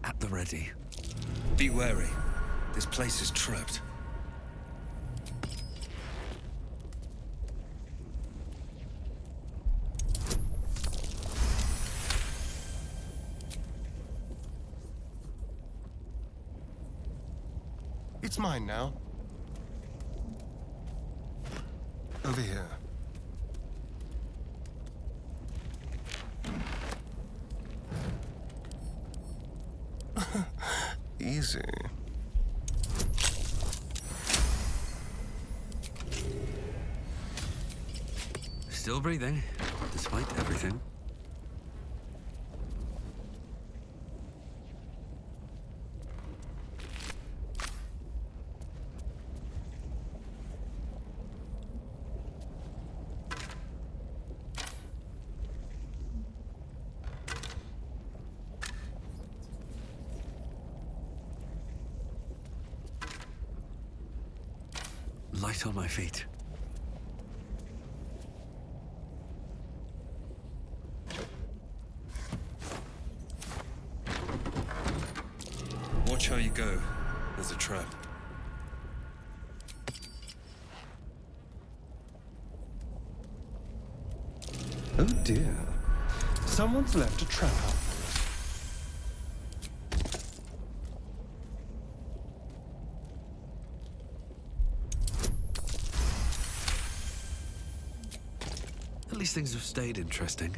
at the ready. Be wary. This place is trapped. It's mine now. Over here. Easy. Still breathing, despite everything. Light on my feet. Watch how you go. There's a trap. Oh dear. Someone's left a trap out for us. At least things have stayed interesting.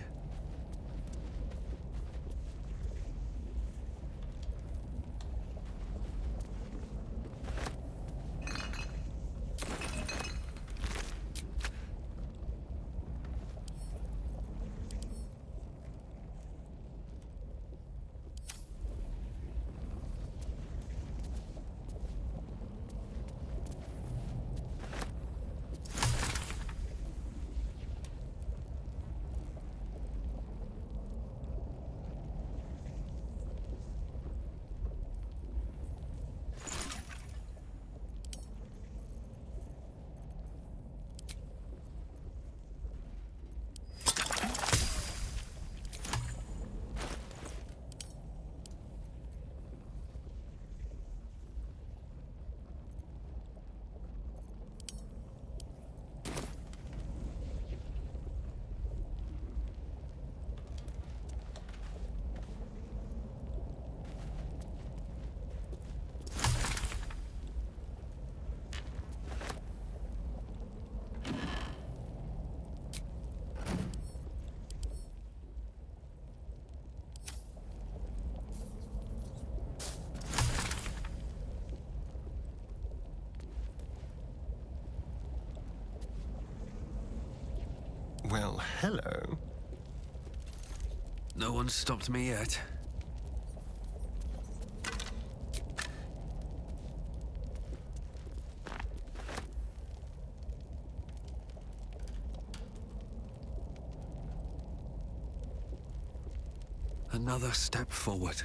Well, hello. No one's stopped me yet. Another step forward.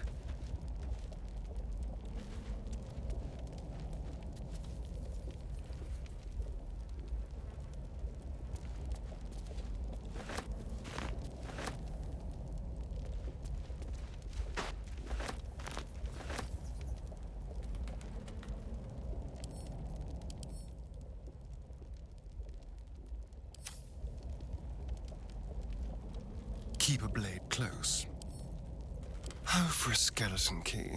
Keep a blade close. Oh, for a skeleton key.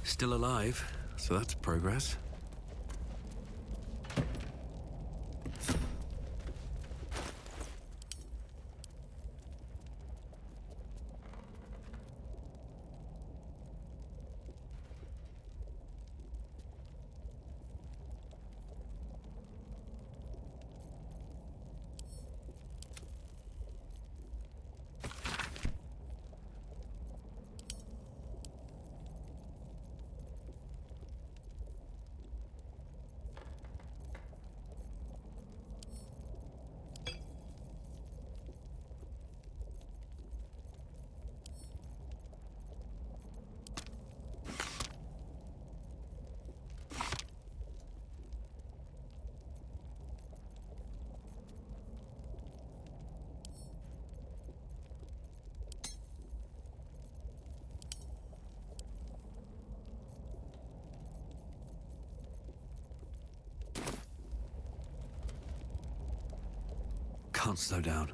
Still alive, so that's progress. can't slow down.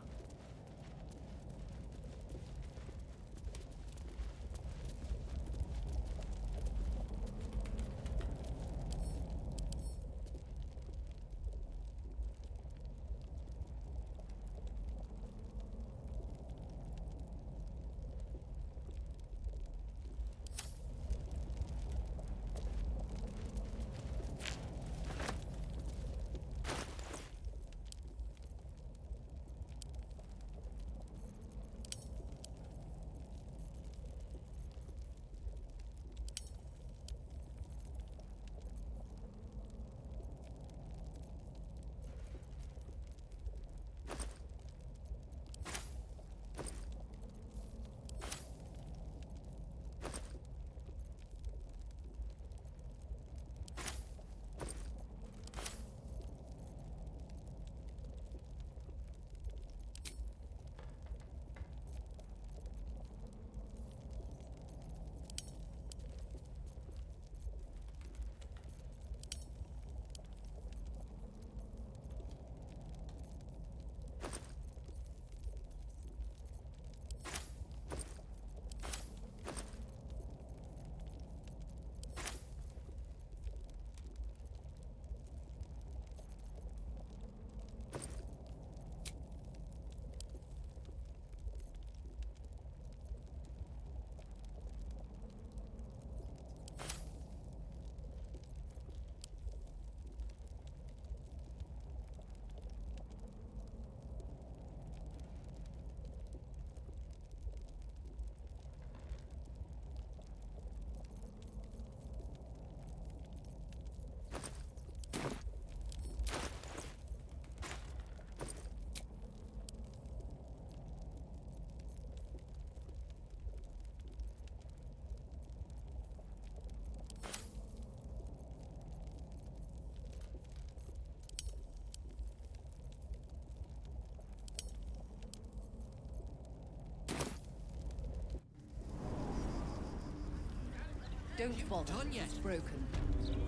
Don't bother. Done yet? It's broken.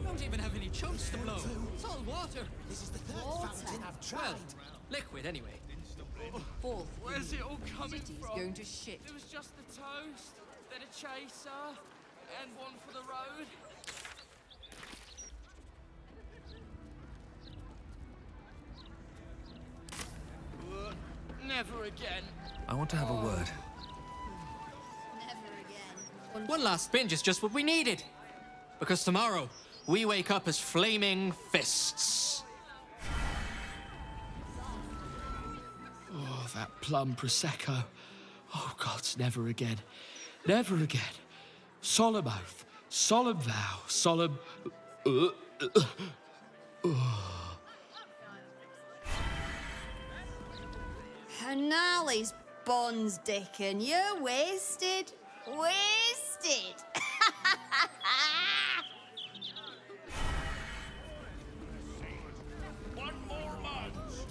Don't even have any chunks to blow. It's all water. This is the third Water. fountain I've Well, tried. liquid anyway. Fourth. Where's it all coming City's from? going to shit. It was just the toast, then a chaser, and one for the road. Never again. I want to have a word. Never again. One last binge is just what we needed. Because tomorrow, we wake up as flaming fists. Oh, that plum prosecco. Oh, gods, never again. Never again. Solemn oath, solemn vow, solemn... Hanali's bonds, Dickon. You're wasted. Wasted.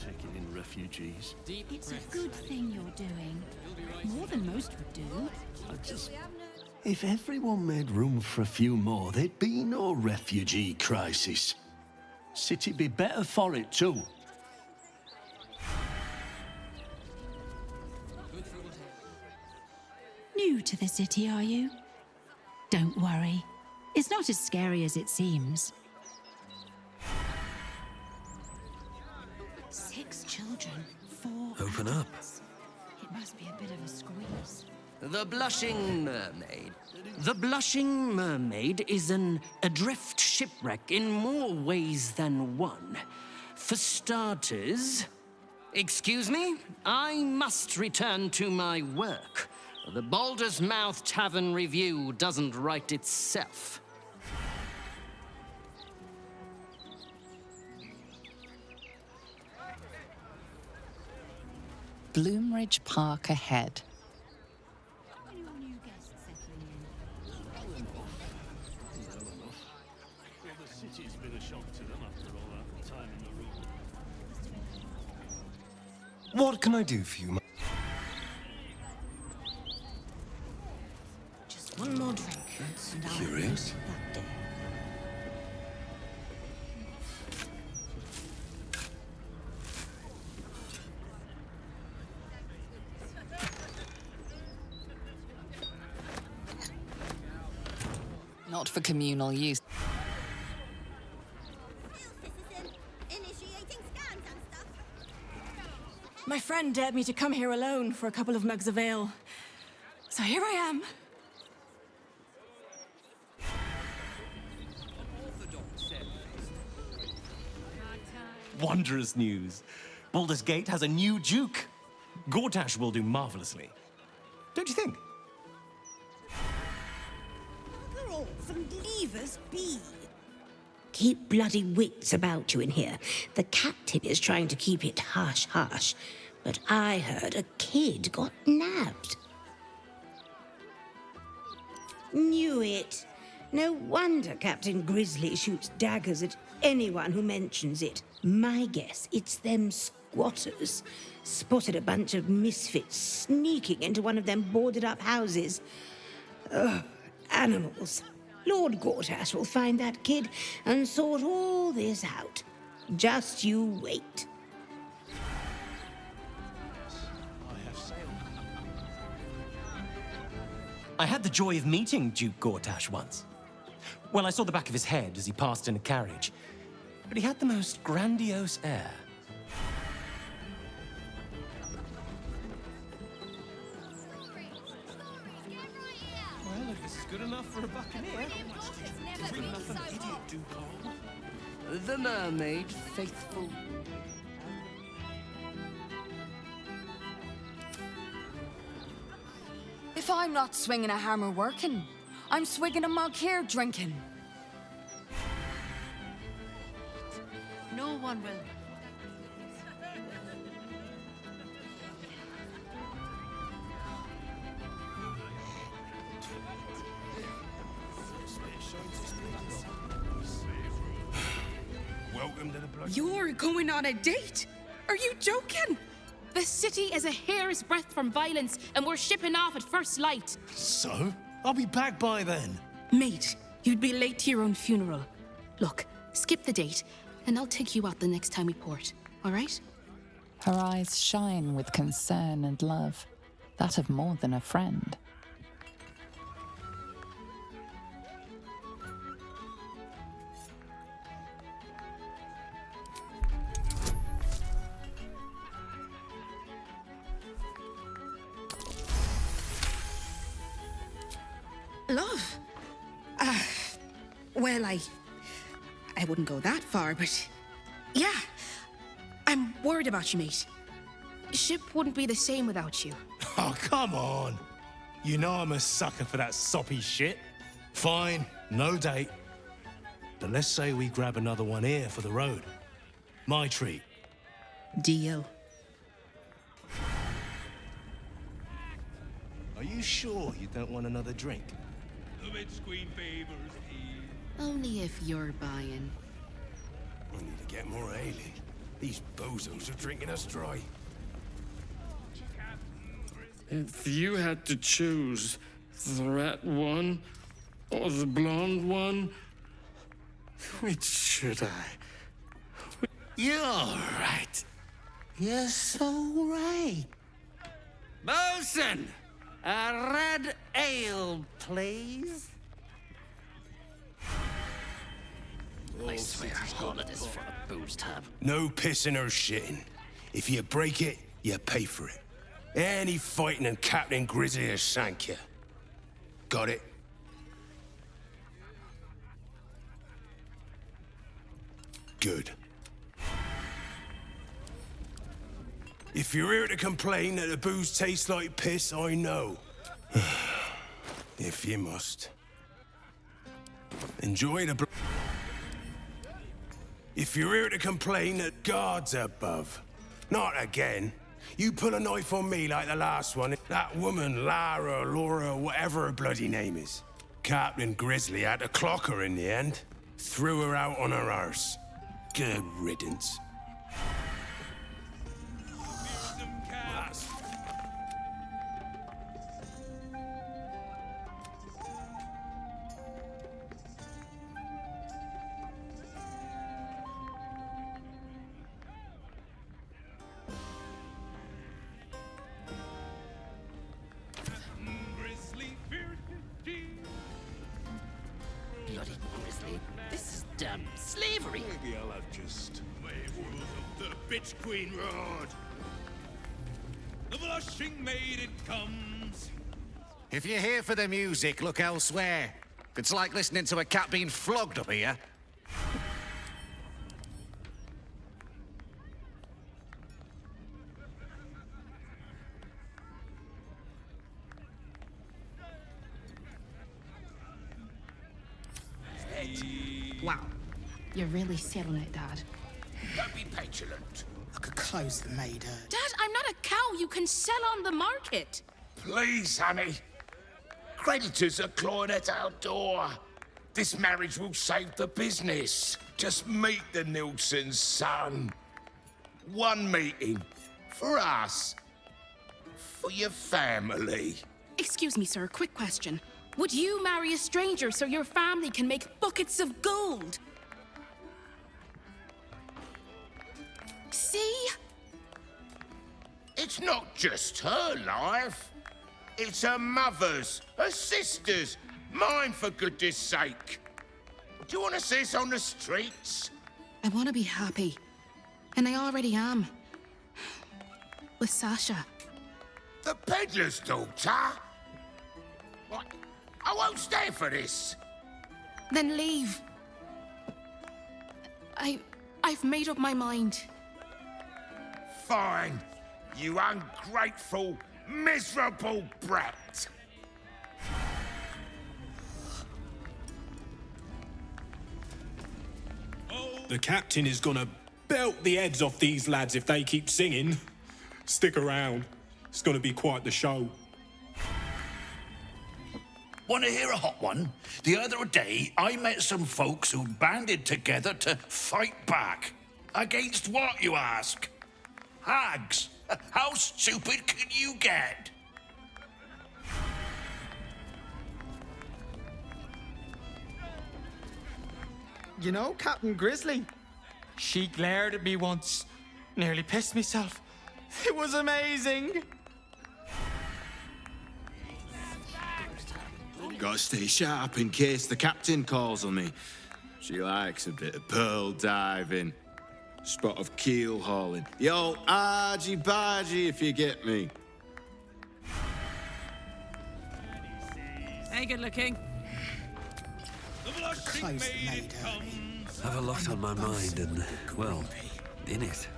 Taking in refugees. Deep It's a breaths. good thing you're doing. More than most would do. If everyone made room for a few more, there'd be no refugee crisis. City'd be better for it too. New to the city, are you? Don't worry. It's not as scary as it seems. 6 children, 4 Open up. adults. It must be a bit of a squeeze. The Blushing Mermaid. The Blushing Mermaid is an adrift shipwreck in more ways than one. For starters... Excuse me? I must return to my work. The Baldur's Mouth Tavern Review doesn't write itself. Bloomridge Park ahead. New guests settling in. Well, the city's been a shock to them after all that time in the room. What can I do for you? Just one more drink, and I'll Curious. that day. not for communal use. My friend dared me to come here alone for a couple of mugs of ale. So here I am. Wondrous news. Baldur's Gate has a new duke. Gortash will do marvelously. Don't you think? Bugger off and leave us be. Keep bloody wits about you in here. The captain is trying to keep it hush-hush. But I heard a kid got nabbed. Knew it. No wonder Captain Grizzly shoots daggers at anyone who mentions it. My guess, it's them squatters. Spotted a bunch of misfits sneaking into one of them boarded-up houses. Ugh, animals. Lord Gortash will find that kid and sort all this out. Just you wait. I had the joy of meeting Duke Gortash once. Well, I saw the back of his head as he passed in a carriage, but he had the most grandiose air. Well, if this is good enough for a buccaneer, it's good enough for an idiot, Duke. The mermaid, faithful. If I'm not swinging a hammer working, I'm swigging a mug here drinking. No one will. Welcome to the bloody... You're going on a date? Are you joking? The city is a hair's breadth from violence, and we're shipping off at first light. So? I'll be back by then. Mate, you'd be late to your own funeral. Look, skip the date, and I'll take you out the next time we port, all right? Her eyes shine with concern and love, that of more than a friend. Love? Well, I wouldn't go that far, but yeah. I'm worried about you, mate. Ship wouldn't be the same without you. Oh, come on. You know I'm a sucker for that soppy shit. Fine, no date. But let's say we grab another one here for the road. My treat. Deal. Are you sure you don't want another drink? Only if you're buying. We need to get more ale in. These bozos are drinking us dry. If you had to choose the red one or the blonde one, which should I? You're right. You're so right. Bosun! A red ale, please. I swear, all of this for a booze tab. No pissing or shitting. If you break it, you pay for it. Any fighting and Captain Grizzly has sank you. Got it? Good. If you're here to complain that the booze tastes like piss, I know. If you must. Enjoy the... If you're here to complain that God's above, not again. You pull a knife on me like the last one. That woman, Lara, Laura, whatever her bloody name is. Captain Grizzly had to clock her in the end. Threw her out on her arse. Good riddance. bitch queen roared. The blushing maiden comes. If you're here for the music, look elsewhere. It's like listening to a cat being flogged up here. Wow. You're really selling it, Dad. Don't be petulant. I could close the maid. Dad, I'm not a cow you can sell on the market. Please, honey. Creditors are clawing at our door. This marriage will save the business. Just meet the Nilsson's son. One meeting. For us. For your family. Excuse me, sir, quick question. Would you marry a stranger so your family can make buckets of gold? See? It's not just her life. It's her mother's, her sister's, mine for goodness sake. Do you want to see us on the streets? I want to be happy. And I already am. With Sasha. The peddler's daughter? What? I won't stay for this. Then leave. I've made up my mind. Fine. You ungrateful, miserable brat. The captain is gonna belt the heads off these lads if they keep singing. Stick around. It's gonna be quite the show. Want to hear a hot one? The other day, I met some folks who banded together to fight back. Against what, you ask? Hags. How stupid can you get? You know, Captain Grizzly? She glared at me once. Nearly pissed myself. It was amazing. Gotta stay sharp in case the captain calls on me. She likes a bit of pearl diving, spot of keel hauling. The old argy-bargy, if you get me. Hey, good looking. Close the maid. Have a lot on my mind and, well, in it.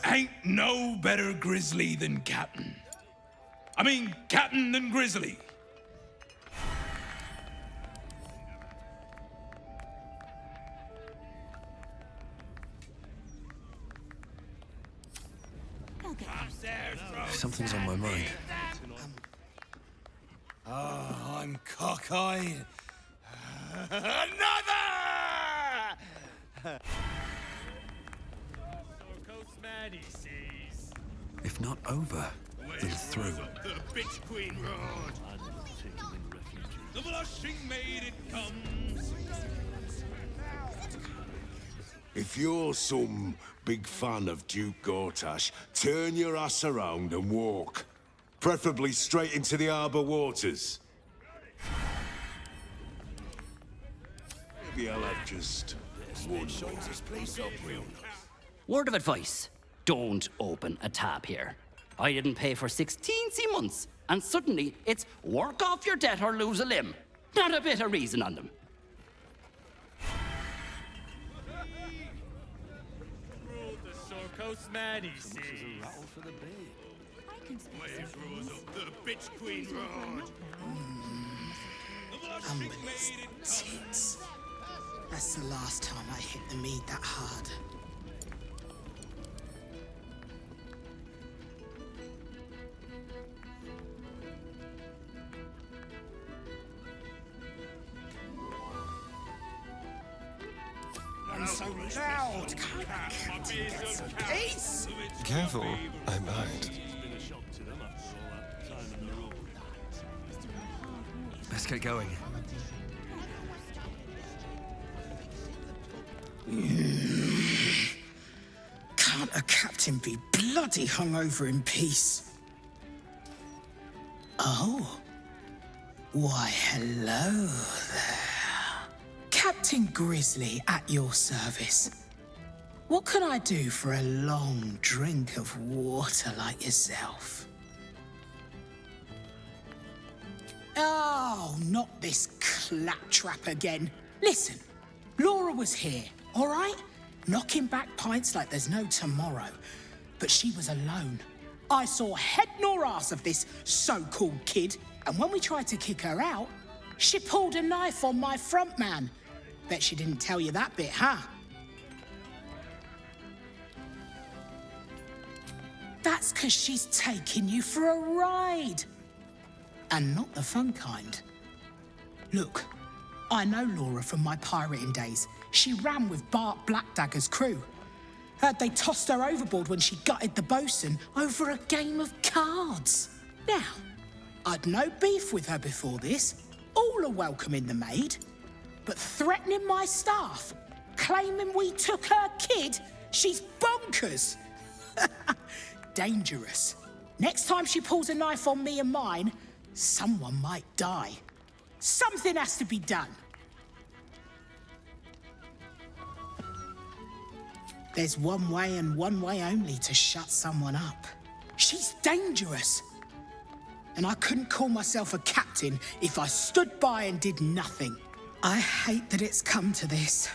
Ain't no better grizzly than Captain. I mean, Captain than Grizzly. Something's on my mind. Oh, I'm cockeyed. Another! If not over, then through. The bitch queen roared. The blushing maiden comes. If you're some big fan of Duke Gortash, turn your ass around and walk. Preferably straight into the Arbor waters. Maybe I'll have just one more. Word of advice. Don't open a tab here. I didn't pay for 16 months, and suddenly it's work off your debt or lose a limb. Not a bit of reason on them. The bitch queen roared. Humberley's tits. That's the last time I hit the mead that hard. And so loud. Can't get some peace. Careful, I might. Let's get going. Can't a captain be bloody hungover in peace? Oh. Why, hello there. Captain Grizzly at your service. What can I do for a long drink of water like yourself? Oh, not this claptrap again. Listen, Laura was here, all right? Knocking back pints like there's no tomorrow. But she was alone. I saw head nor ass of this so-called kid, and when we tried to kick her out, she pulled a knife on my front man. Bet she didn't tell you that bit, huh? That's 'cause she's taking you for a ride. And not the fun kind. Look, I know Laura from my pirating days. She ran with Bart Blackdagger's crew. Heard they tossed her overboard when she gutted the bosun over a game of cards. Now, I'd no beef with her before this. All are welcoming the maid. But threatening my staff, claiming we took her kid, she's bonkers. Dangerous. Next time she pulls a knife on me and mine, someone might die. Something has to be done. There's one way and one way only to shut someone up. She's dangerous. And I couldn't call myself a captain if I stood by and did nothing. I hate that it's come to this,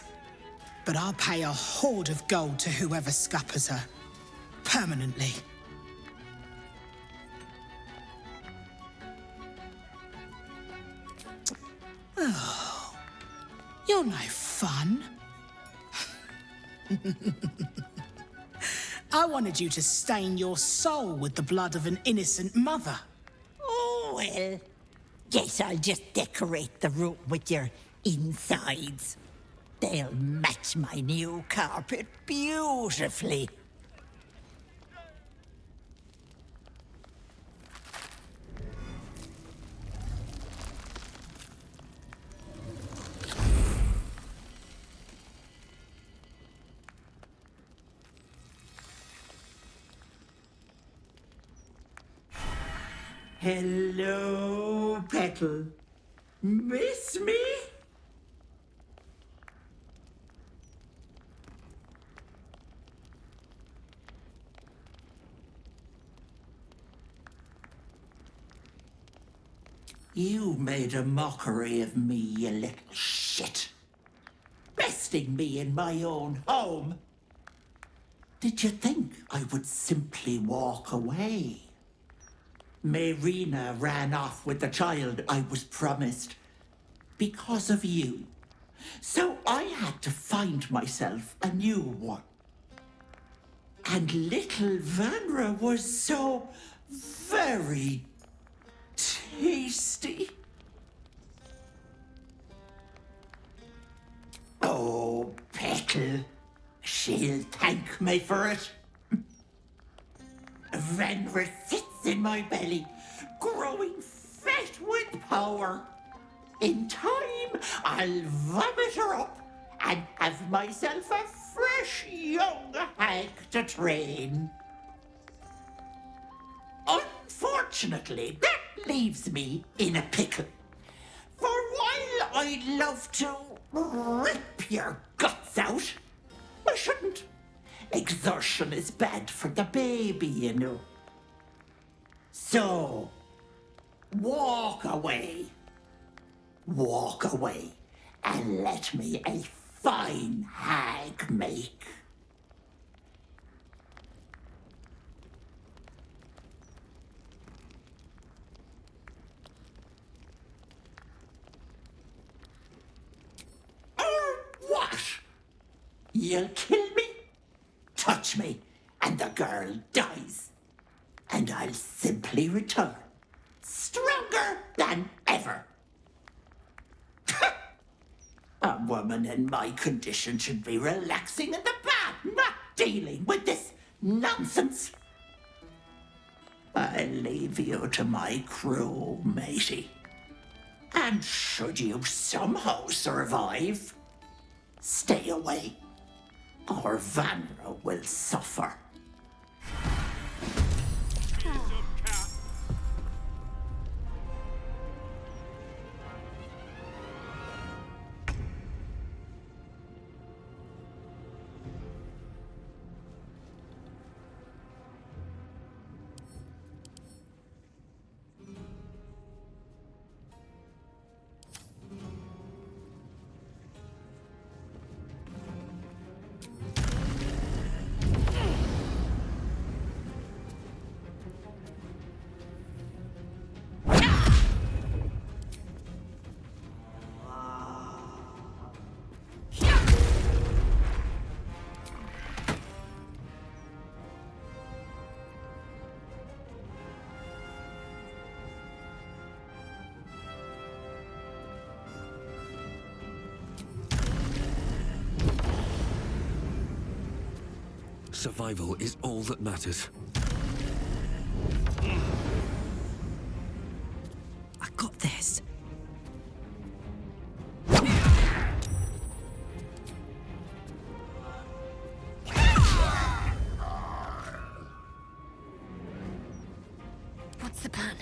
but I'll pay a hoard of gold to whoever scuppers her. Permanently. Oh, you're no fun. I wanted you to stain your soul with the blood of an innocent mother. Oh, well. Guess I'll just decorate the room with your insides. They'll match my new carpet beautifully. Hello, Petal. Miss me? You made a mockery of me, you little shit. Besting me in my own home. Did you think I would simply walk away? Marina ran off with the child I was promised because of you. So I had to find myself a new one. And little Vanra was so very tasty. Oh, Petal, she'll thank me for it. Vanra sits in my belly, growing fat with power. In time, I'll vomit her up and have myself a fresh young hag to train. Unfortunately, that leaves me in a pickle. For while I'd love to rip your guts out, I shouldn't. Exertion is bad for the baby, you know. So, walk away. Walk away and let me a fine hag make. Or what? You'll kill me? Touch me, and the girl dies. And I'll simply return, stronger than ever. A woman in my condition should be relaxing in the bath, not dealing with this nonsense. I'll leave you to my crew, matey. And should you somehow survive, stay away, or Vanra will suffer. Survival is all that matters. I got this. What's the plan?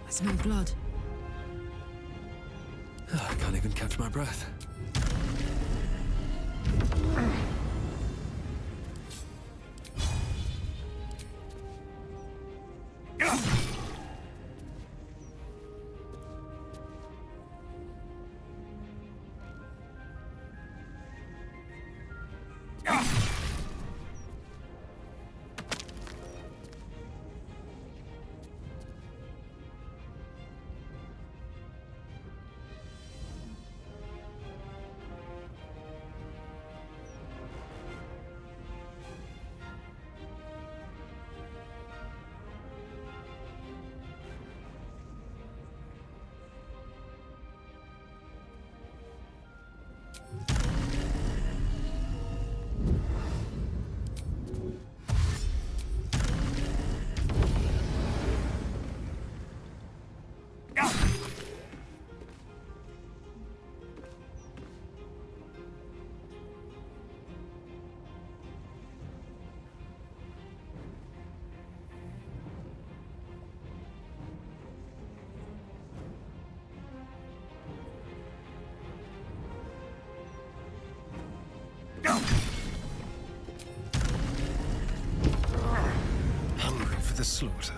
I smell blood. I can't even catch my breath. Hungry for the slaughter.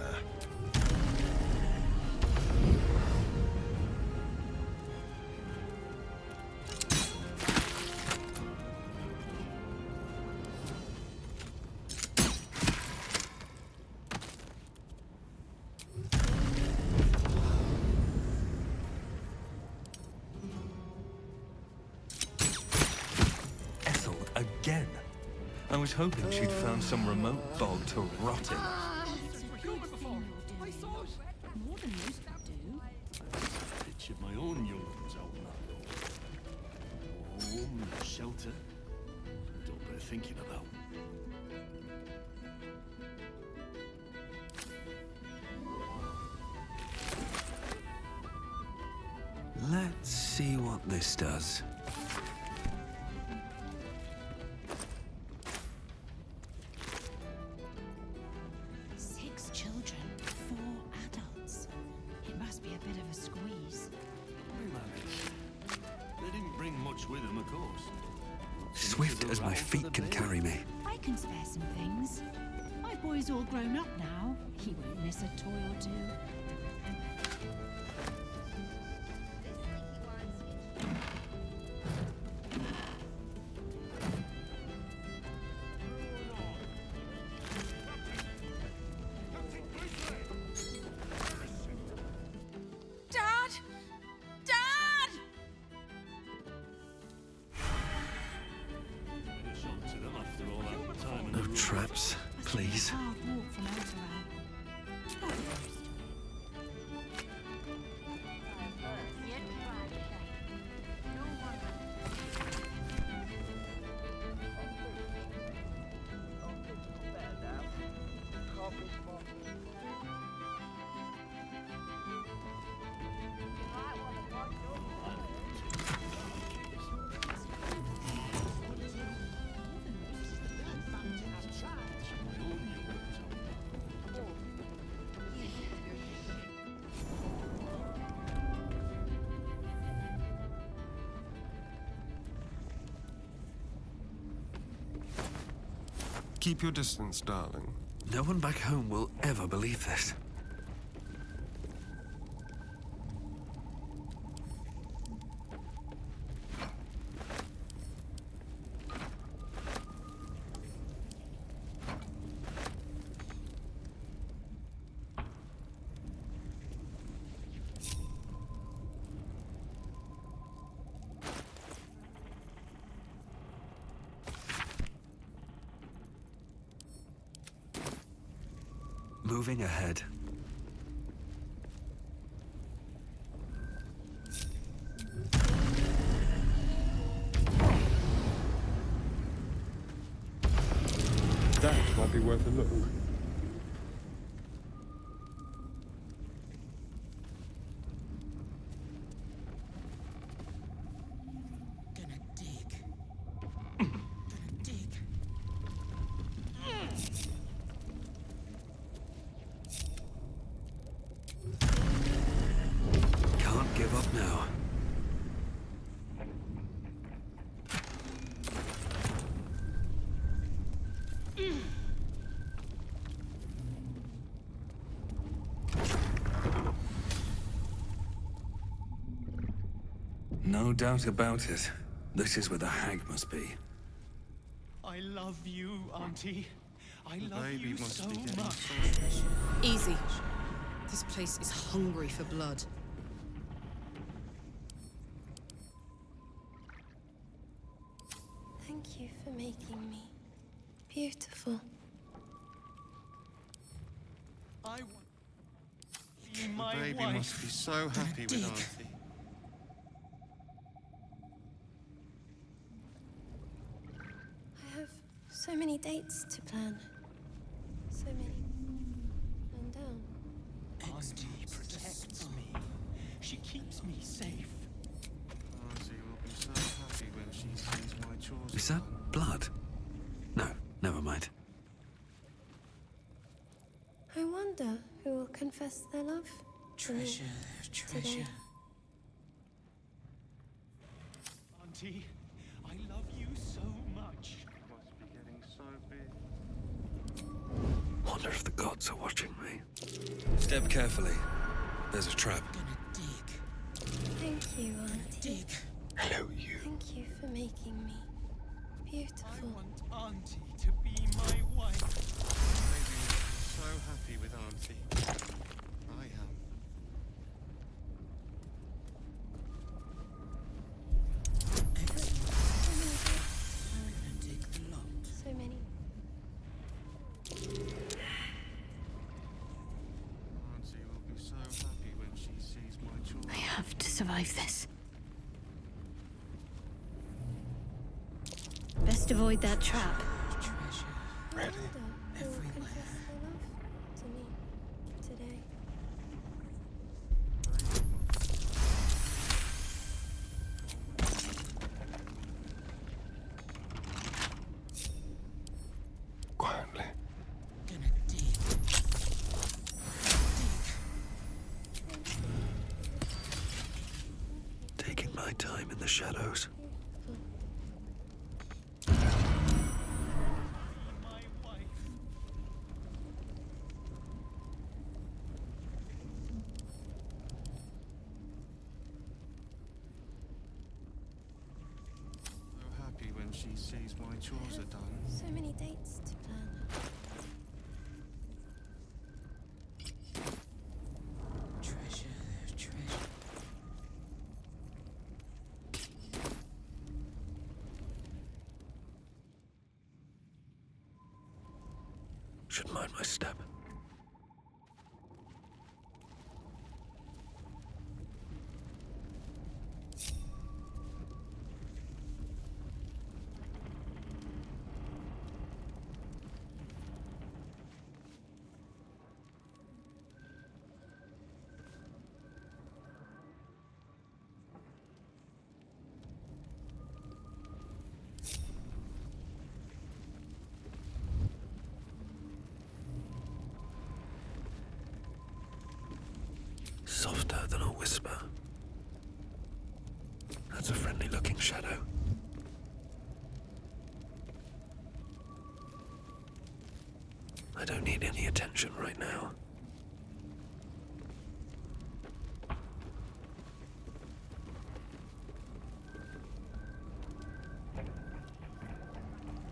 Ethel again. I was hoping she'd found some remote bog to rot in. Pictured my own young ones out on that road. Home, shelter. Don't bear thinking about. Let's see what this does. With them, of course. Swift as my feet can carry me. I can spare some things. My boy's all grown up now. He won't miss a toy or two. No traps, please. Keep your distance, darling. No one back home will ever believe this. Moving ahead. That might be worth a look. Gonna dig. Gonna dig. Can't give up now. No doubt about it. This is where the hag must be. I love you, Auntie. I love baby you must so be getting much. Easy. This place is hungry for blood. Thank you for making me beautiful. I want you, my The baby wife. must be so happy with Auntie. I have so many dates to plan. So many. And down. Auntie protects me. She keeps me safe. Auntie will be so happy when she sees my chores. Is that blood? No, never mind. I wonder who will confess their love to me today. Auntie, I love you so much. Must be getting so big. Wonder if the gods are watching me. Step carefully. There's a trap. Thank you, Auntie. Hello, you. Thank you for making me beautiful. I want Auntie to be my wife. Baby must be so happy with Auntie. I am. So many. Auntie will be so happy when she sees my chores. I have to survive this. Best avoid that trap. Ready? Who will confess their love to me today? Quietly. Taking my time in the shadows. So happy when she sees my chores are done. So many dates to plan. Should mind my step. Softer than a whisper. That's a friendly-looking shadow. I don't need any attention right now.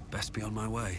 Best be on my way.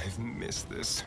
I've missed this.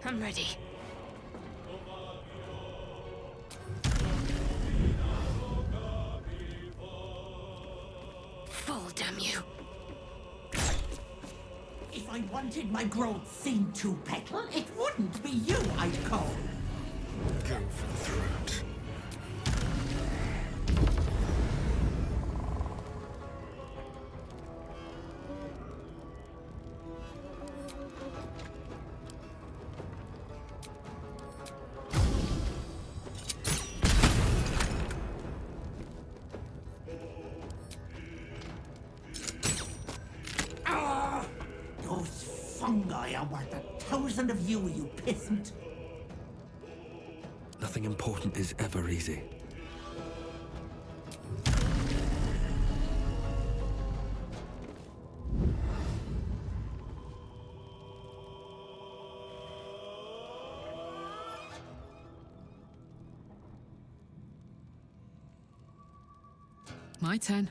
I'm ready. Fall, damn you. If I wanted my growth thing to petal, it wouldn't be you I'd call. Go for the throat. Those fungi are worth 1,000 of you, you peasant. Nothing important is ever easy. My turn.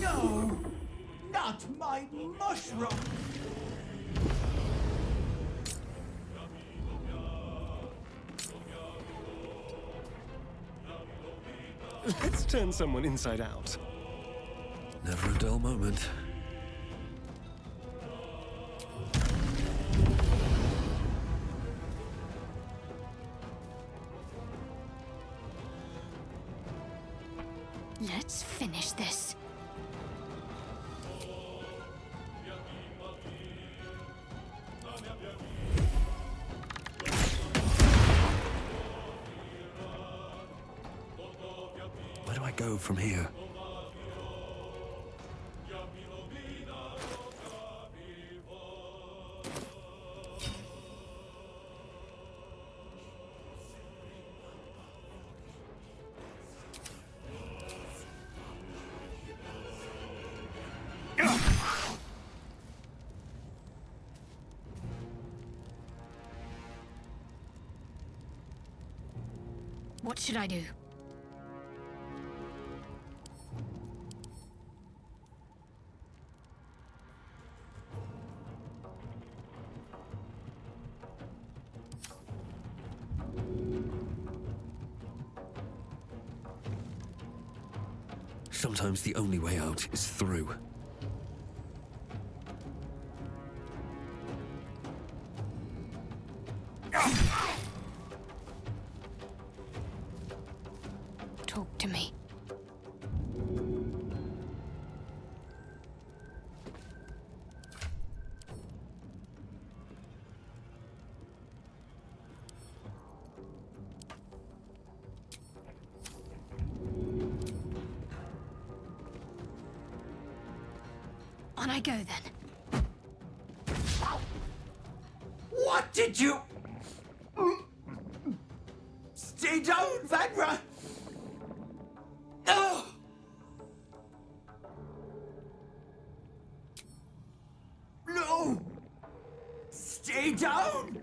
No, not my mushroom. Let's turn someone inside out. Never a dull moment. Let's finish this. Where do I go from here? What should I do? Sometimes the only way out is through. Talk to me. On I go then. What did you... Stay down, Vanra! Oh! No! Stay down!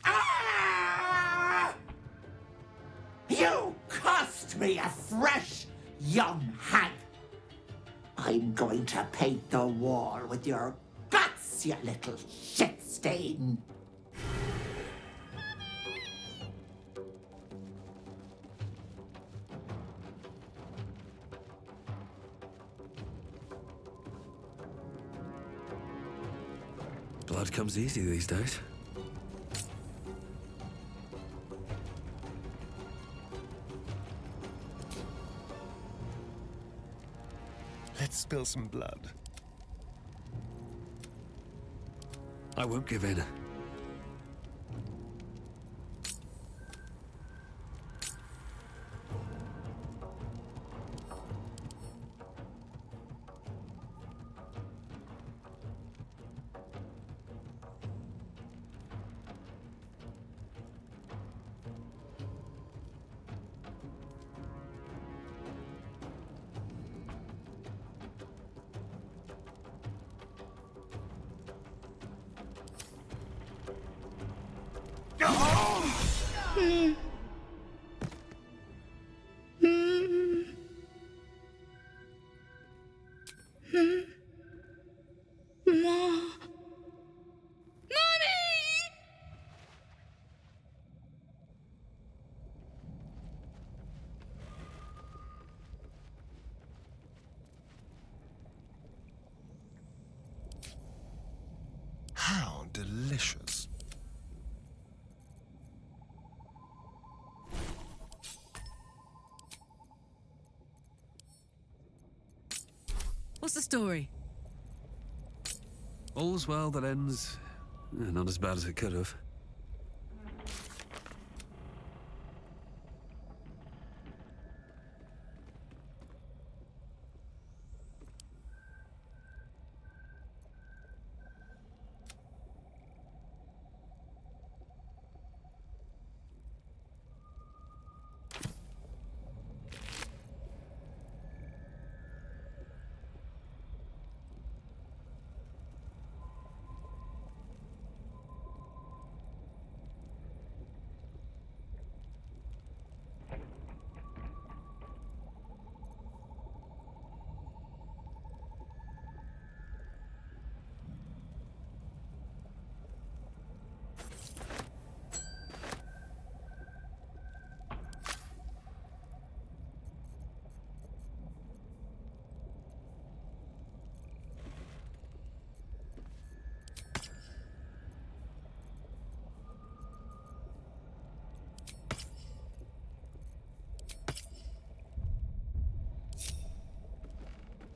Ah! You cost me a fresh young hag! I'm going to paint the wall with your guts, you little shit stain! Blood comes easy these days. Let's spill some blood. I won't give in. How delicious. What's the story? All's well that ends not as bad as it could have.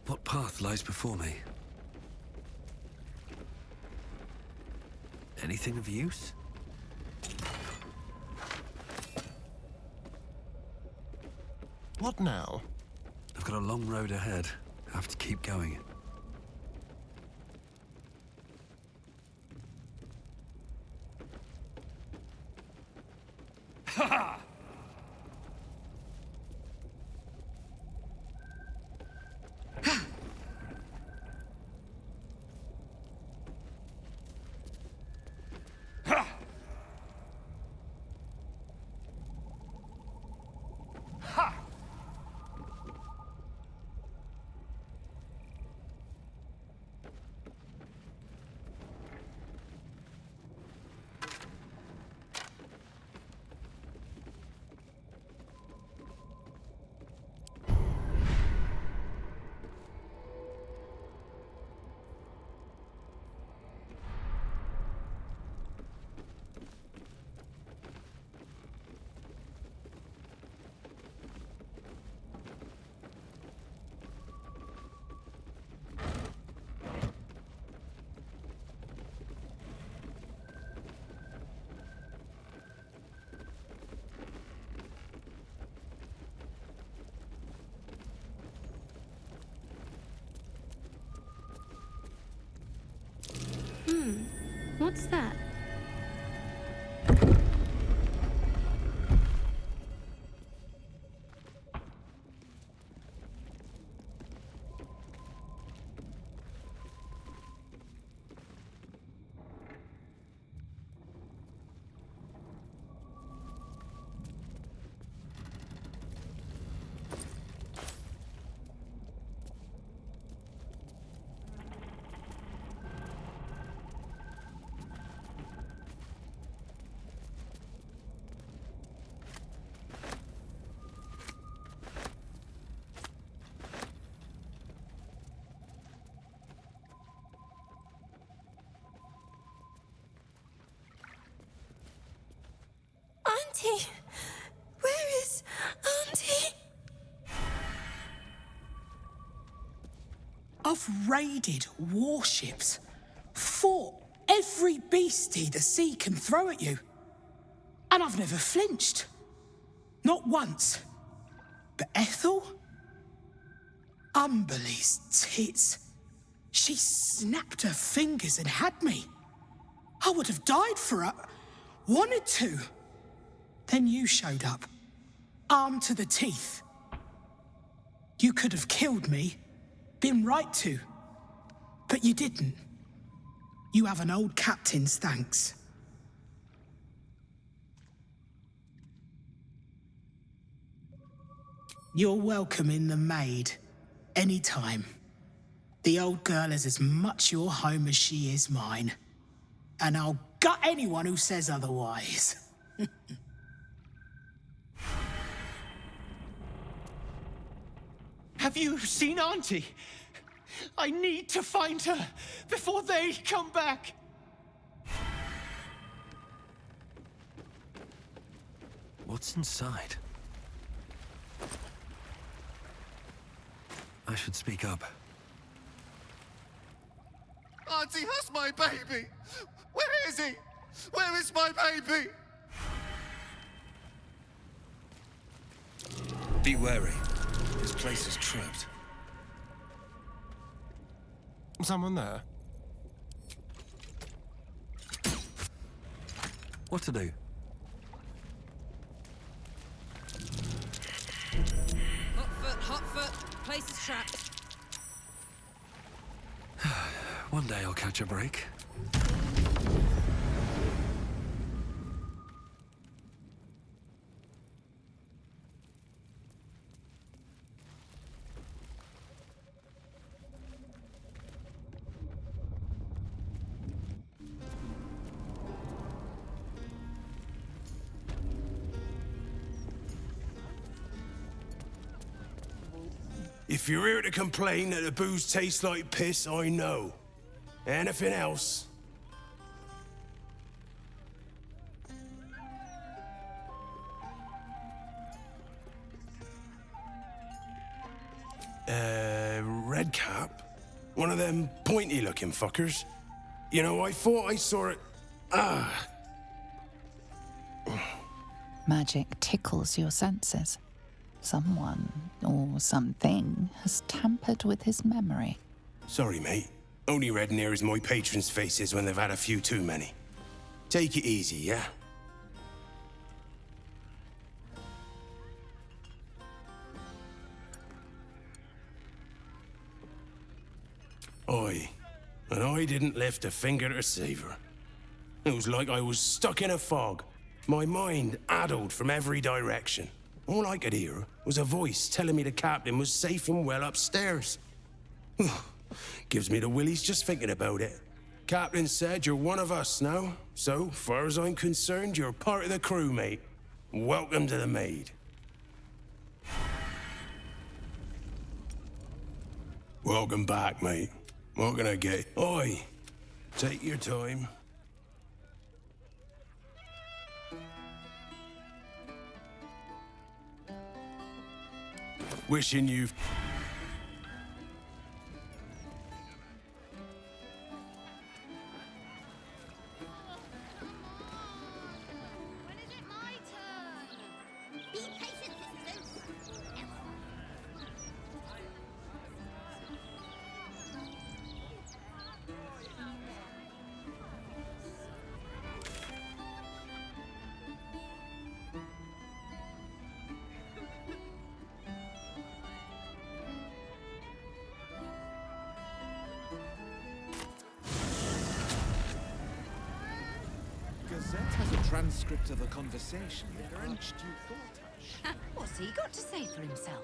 What path lies before me? Anything of use? What now? I've got a long road ahead. I have to keep going. Ha ha! What's that? Auntie! Where is Auntie? I've raided warships, fought every beastie the sea can throw at you. And I've never flinched. Not once. But Ethel? Umberly's tits. She snapped her fingers and had me. I would have died for her. Wanted to. Then you showed up. Armed to the teeth. You could have killed me. Been right to. But you didn't. You have an old captain's thanks. You're welcome in the Maid. Anytime. The old girl is as much your home as she is mine. And I'll gut anyone who says otherwise. Have you seen Auntie? I need to find her before they come back. What's inside? I should speak up. Auntie has my baby! Where is he? Where is my baby? Be wary. This place is trapped. Someone there? What to do? Hot foot. Place is trapped. One day I'll catch a break. If you're here to complain that the booze tastes like piss, I know. Anything else? Red cap? One of them pointy-looking fuckers? You know, I thought I saw it... Magic tickles your senses. Someone, or something, has tampered with his memory. Sorry, mate. Only red near as my patrons' faces when they've had a few too many. Take it easy, yeah? And I didn't lift a finger to save her. It was like I was stuck in a fog, my mind addled from every direction. All I could hear was a voice telling me the captain was safe and well upstairs. Gives me the willies just thinking about it. Captain said you're one of us now, so far as I'm concerned, you're part of the crew, mate. Welcome to the Maid. Welcome back, mate. What can I get? Oi, take your time. Wishing you... Gazette has a transcript of a conversation with the Archduke Gortash. What's he got to say for himself?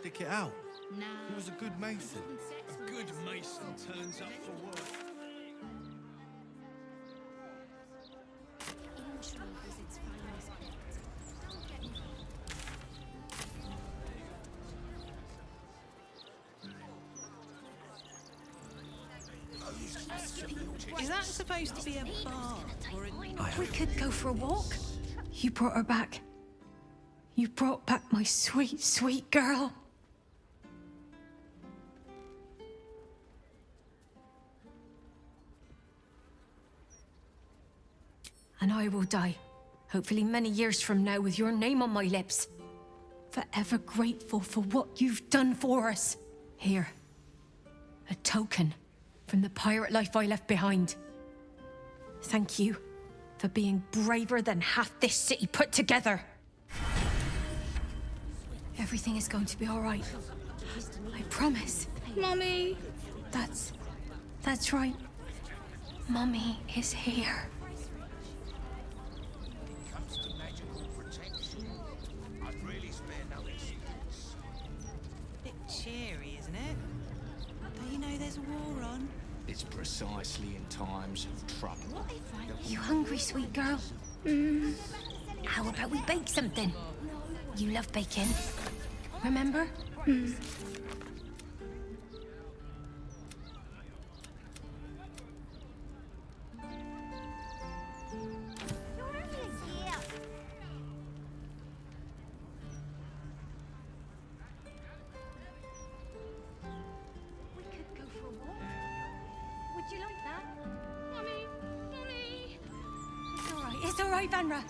Stick it out. Nah. He was a good mason. A good mason turns up for work. Intrigue was its finest. Is that supposed to be a bar or a... We could go for a walk. You brought her back. You brought back my sweet, sweet girl. And I will die, hopefully many years from now, with your name on my lips. Forever grateful for what you've done for us. Here, a token from the pirate life I left behind. Thank you for being braver than half this city put together. Everything is going to be all right. I promise. Mummy! That's right. Mummy is here. Bit cheery, isn't it? Don't you know there's a war on? It's precisely in times of trouble. You hungry, sweet girl? How about we bake something? You love bacon. Remember? It's all right, Vanra.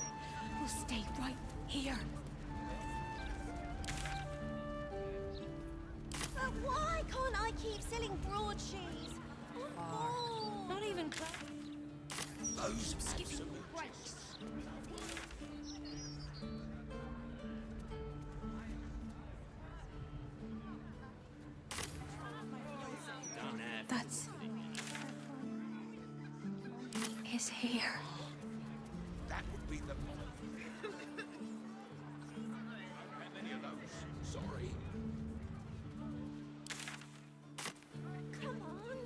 We'll stay right here. But why can't I keep selling broadsheets? Oh, Not even... those skipping breaks. That's... is here. That would be the How many of those? Sorry. Come on.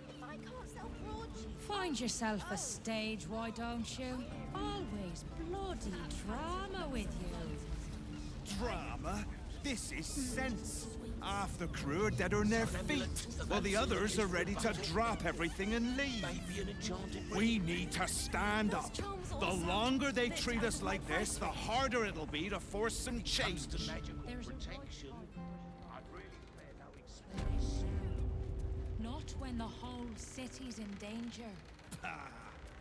If I can't sell broadsheets... Find yourself a stage, why don't you? Always bloody drama with you. Drama? This is sense. Half the crew are dead on their feet, while the others are ready to drop everything and leave. We need to stand up. The longer they treat us like this, the harder it'll be to force some change. Not when the whole city's in danger.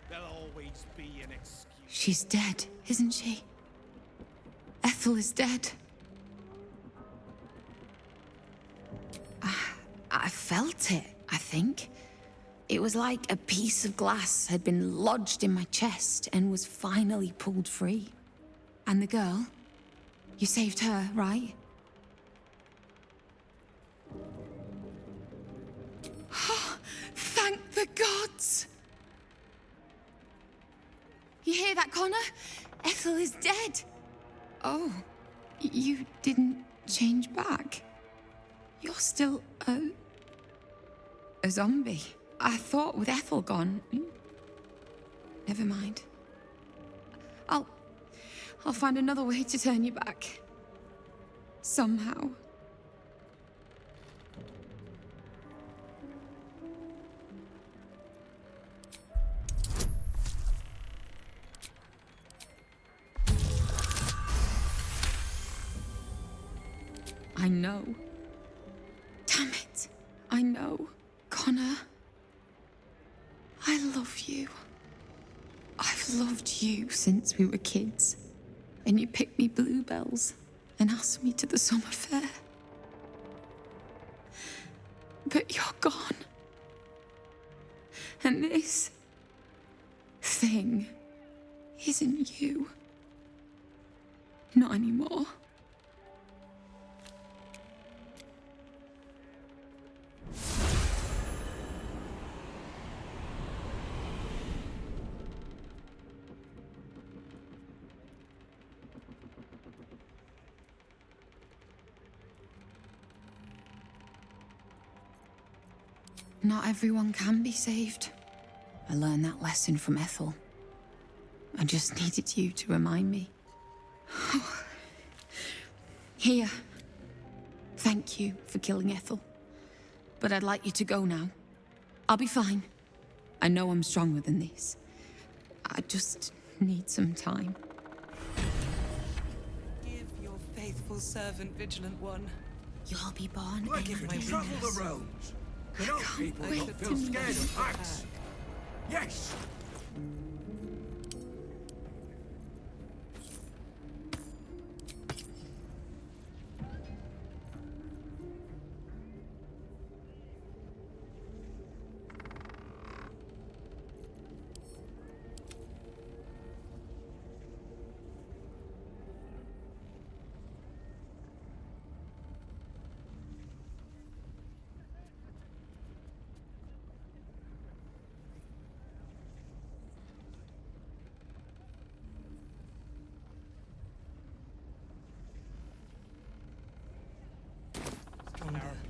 There'll always be an excuse. She's dead, isn't she? Ethel is dead. I felt it, I think. It was like a piece of glass had been lodged in my chest and was finally pulled free. And the girl, you saved her, right? Oh, thank the gods! You hear that, Connor? Ethel is dead. Oh, you didn't change back? You're still a zombie. I thought with Ethel gone... Never mind. I'll find another way to turn you back. Somehow. I know. Damn it. I know. Connor. I love you. I've loved you since we were kids. And you picked me bluebells and asked me to the summer fair. But you're gone. And this thing isn't you. Not anymore. Not everyone can be saved. I learned that lesson from Ethel. I just needed you to remind me. Here. Thank you for killing Ethel. But I'd like you to go now. I'll be fine. I know I'm stronger than this. I just need some time. Give your faithful servant, Vigilant One. You'll be born Like if my we travel wings. the roads. Can old people not feel scared of Axe. Yes!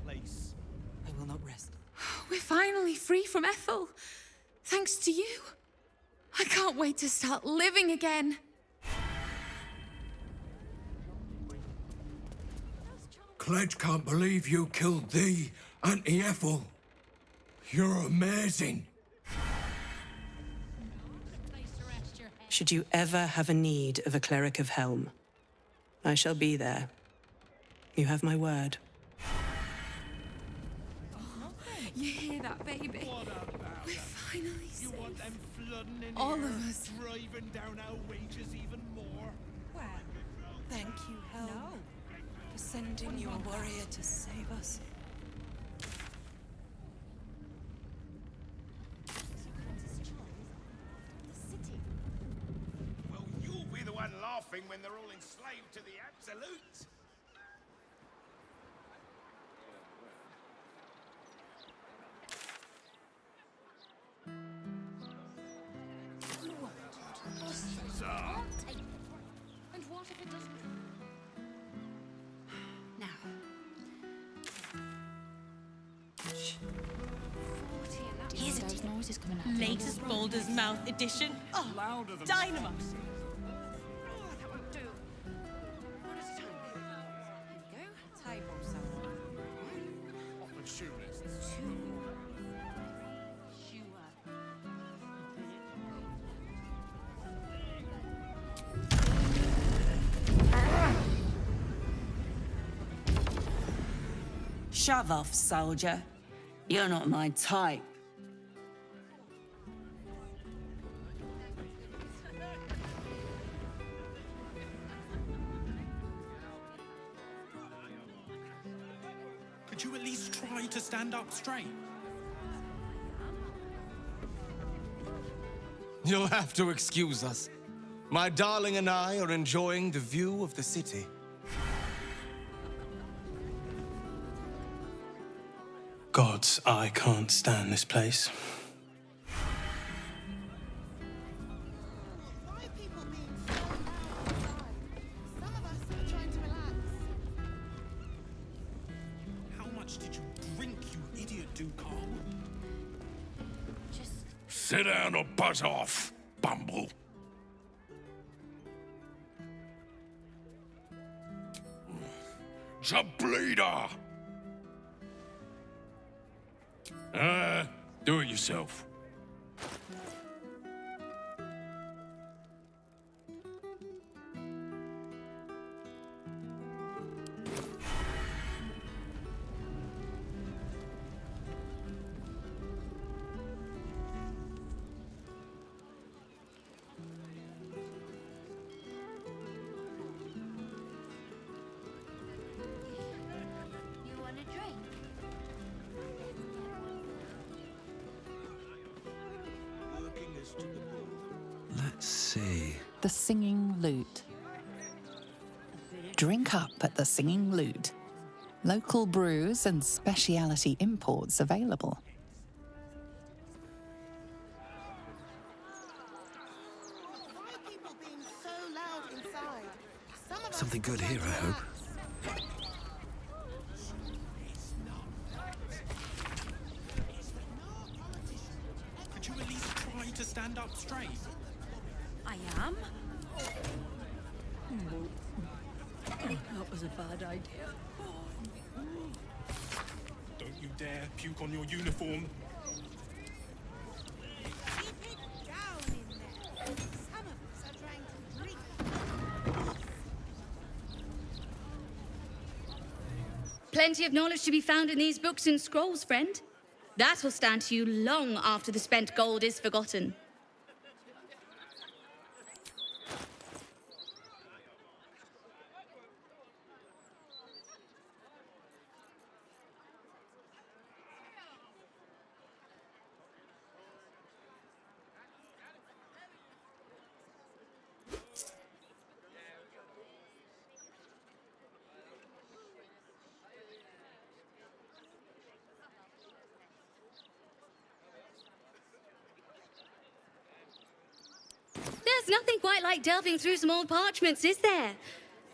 I will not rest. We're finally free from Ethel. Thanks to you. I can't wait to start living again. Cledge can't believe you killed thee, Auntie Ethel. You're amazing. Should you ever have a need of a cleric of Helm, I shall be there. You have my word. You hear that, baby? We're finally safe. You want them flooding in All here, of us. driving down our wages even more? Well, thank you, Helm, for sending your warrior to save us. Well, you'll be the one laughing when they're all enslaved to the Absolute. And what if it doesn't? Now. Here's a Those noises coming out. latest Baldur's Mouth edition. Oh, Louder than dynamite! Opportunists. Shove off, soldier. You're not my type. Could you at least try to stand up straight? You'll have to excuse us. My darling and I are enjoying the view of the city. Gods, I can't stand this place. How much did you drink, you idiot, Ducal? Sit down or buzz off, Bumble. The bleeder! Do it yourself. You want a drink? Let's see. The Singing Lute. Drink up at the Singing Lute. Local brews and specialty imports available. Something good here, I hope. stand up straight? I am. That was a bad idea. Don't you dare puke on your uniform. Keep it down in there. Some of us are trying to drink. Plenty of knowledge to be found in these books and scrolls, friend. That will stand to you long after the spent gold is forgotten. There's nothing quite like delving through some old parchments, is there?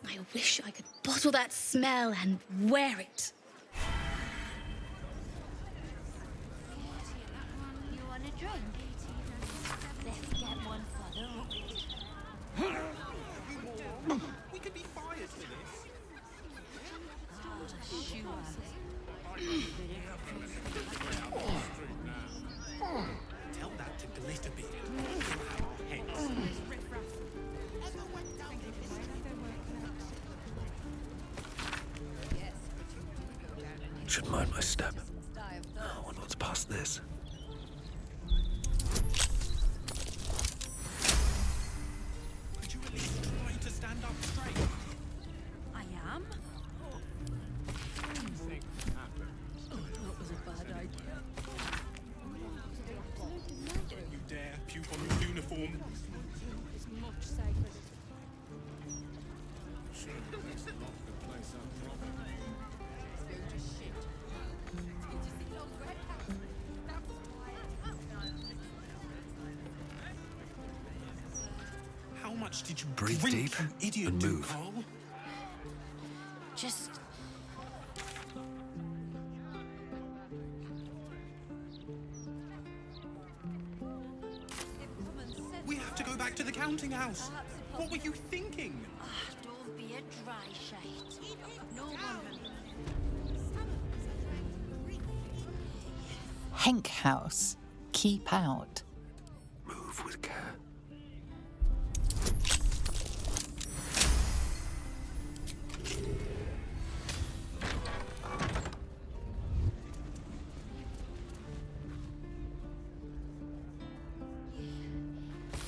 I wish I could bottle that smell and wear it. You want a drink? Let's get one for the road. We could be fired for this. Tell that to glitter beard. Should mind my step. I wonder what's past this. Could you at least try to stand up straight? I am. That was a bad idea. Don't you dare puke on your uniform. It's much safer. How much did you Breathe drink, deep you idiot, and move. Carl? Just We have to go back to the counting house. What were you thinking? don't be a dry shite. No one Henk House. Keep out. Move with care.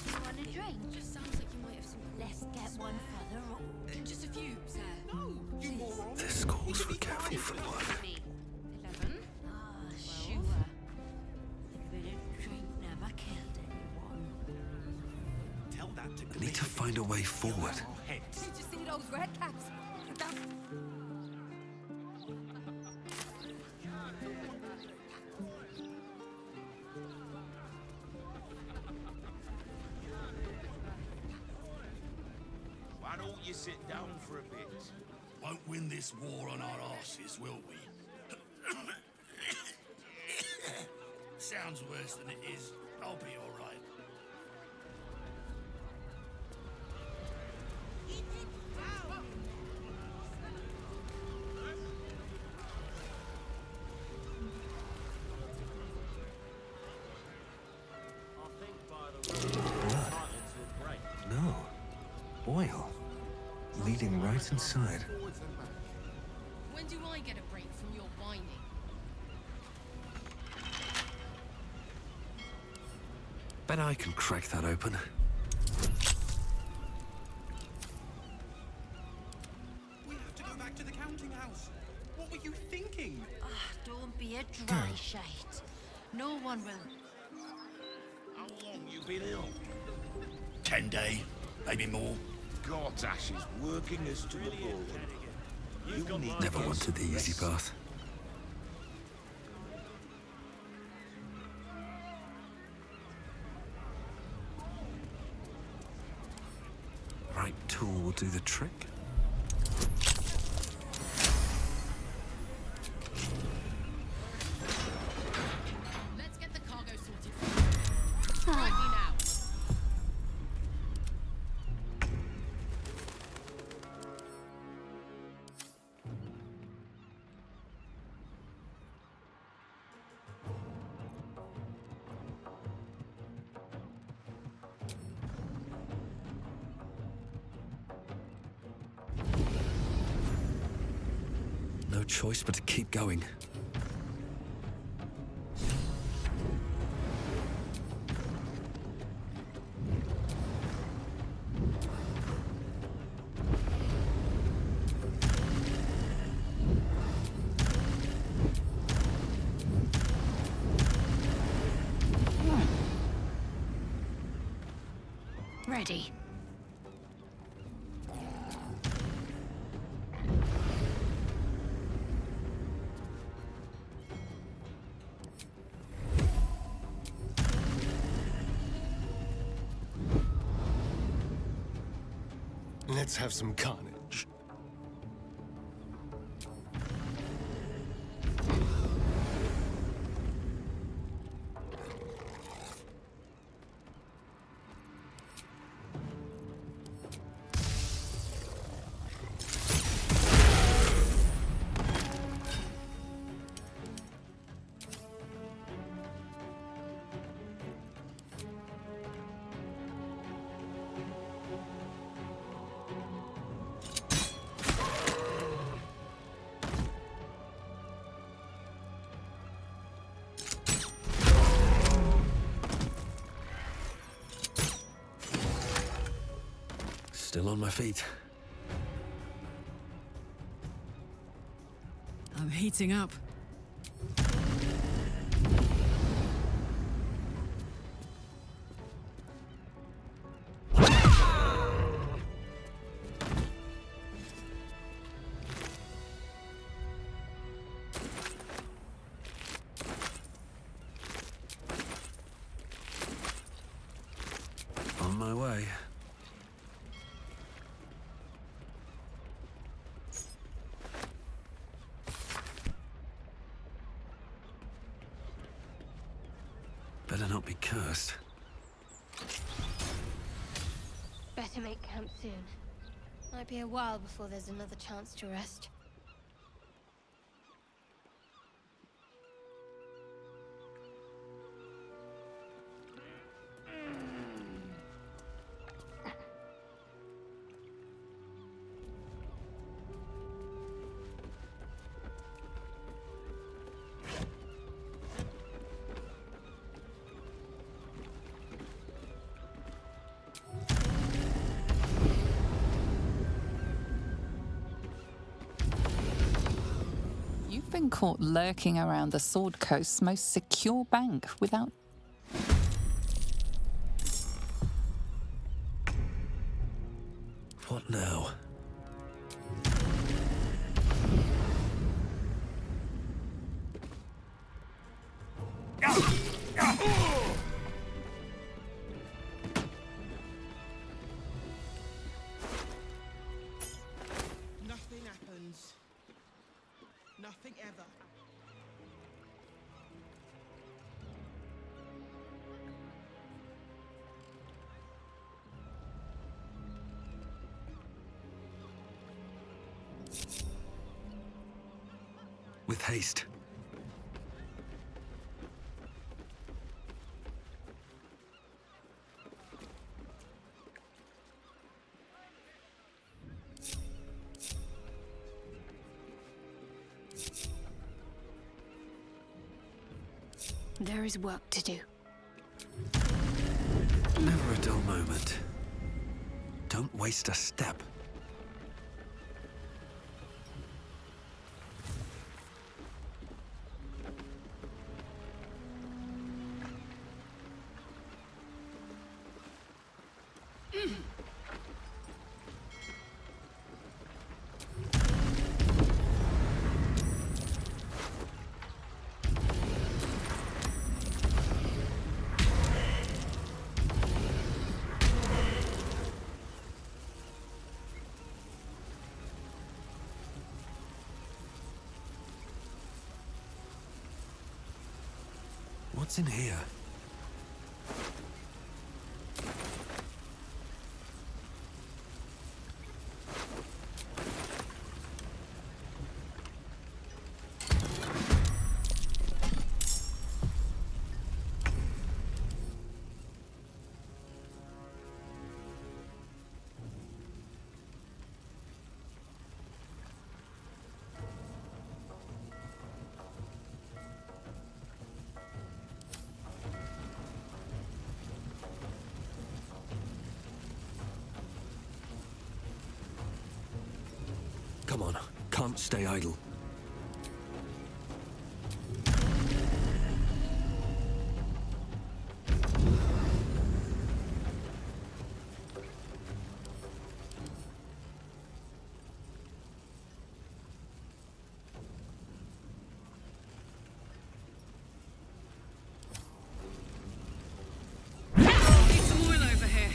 You want a drink? Just sounds like you might have some. Let's get one for the road. Just a few, sir. No, you moron. This calls for careful footwork. 11. Sure. A bit of drink never killed anyone. Tell that to I need to find a way forward. Did you see those red caps? Why don't you sit down for a bit? Won't win this war on our asses, will we? Sounds worse than it is. I'll be all right. Keep it down. No. Oil. Leading right inside. When do I get a break from your whining? Bet I can crack that open. We have to go back to the counting house. What were you thinking? Don't be a dry shite. No one will. How long you been ill? 10 days, maybe more. God's ashes working us to the bone. You need Never wanted the easy path. Right tool will do the trick. Let's get the cargo sorted. Right me now. choice but to keep going. Ready. Let's have some carnage. Still on my feet. I'm heating up. On my way. Better not be cursed. Better make camp soon. Might be a while before there's another chance to rest. You've been caught lurking around the Sword Coast's most secure bank without... What now? Nothing happens. Nothing ever. With haste. There is work to do. Never a dull moment. Don't waste a step. What's in here? Come on, can't stay idle. Need some oil over here.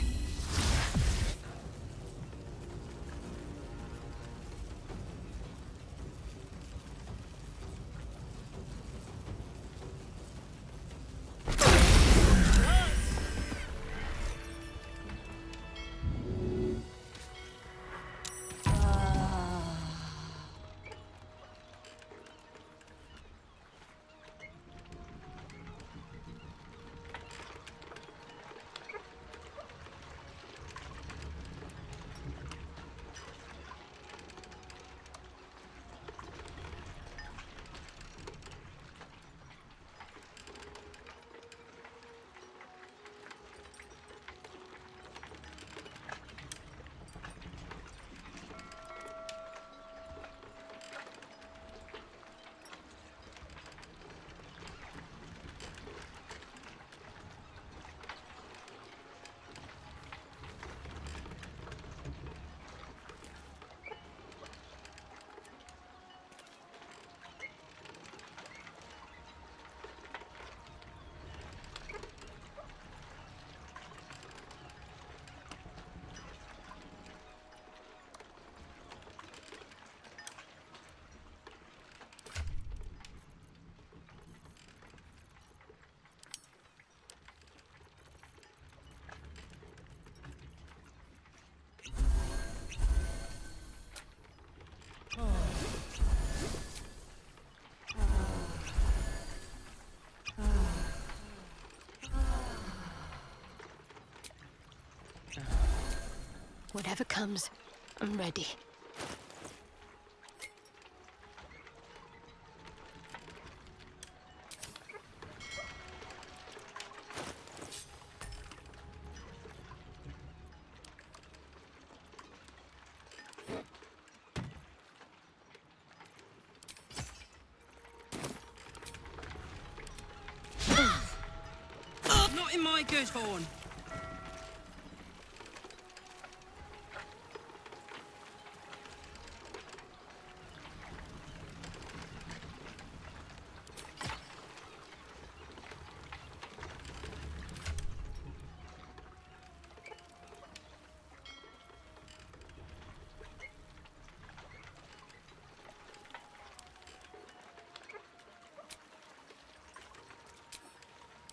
Whatever comes, I'm ready. Not in my good horn.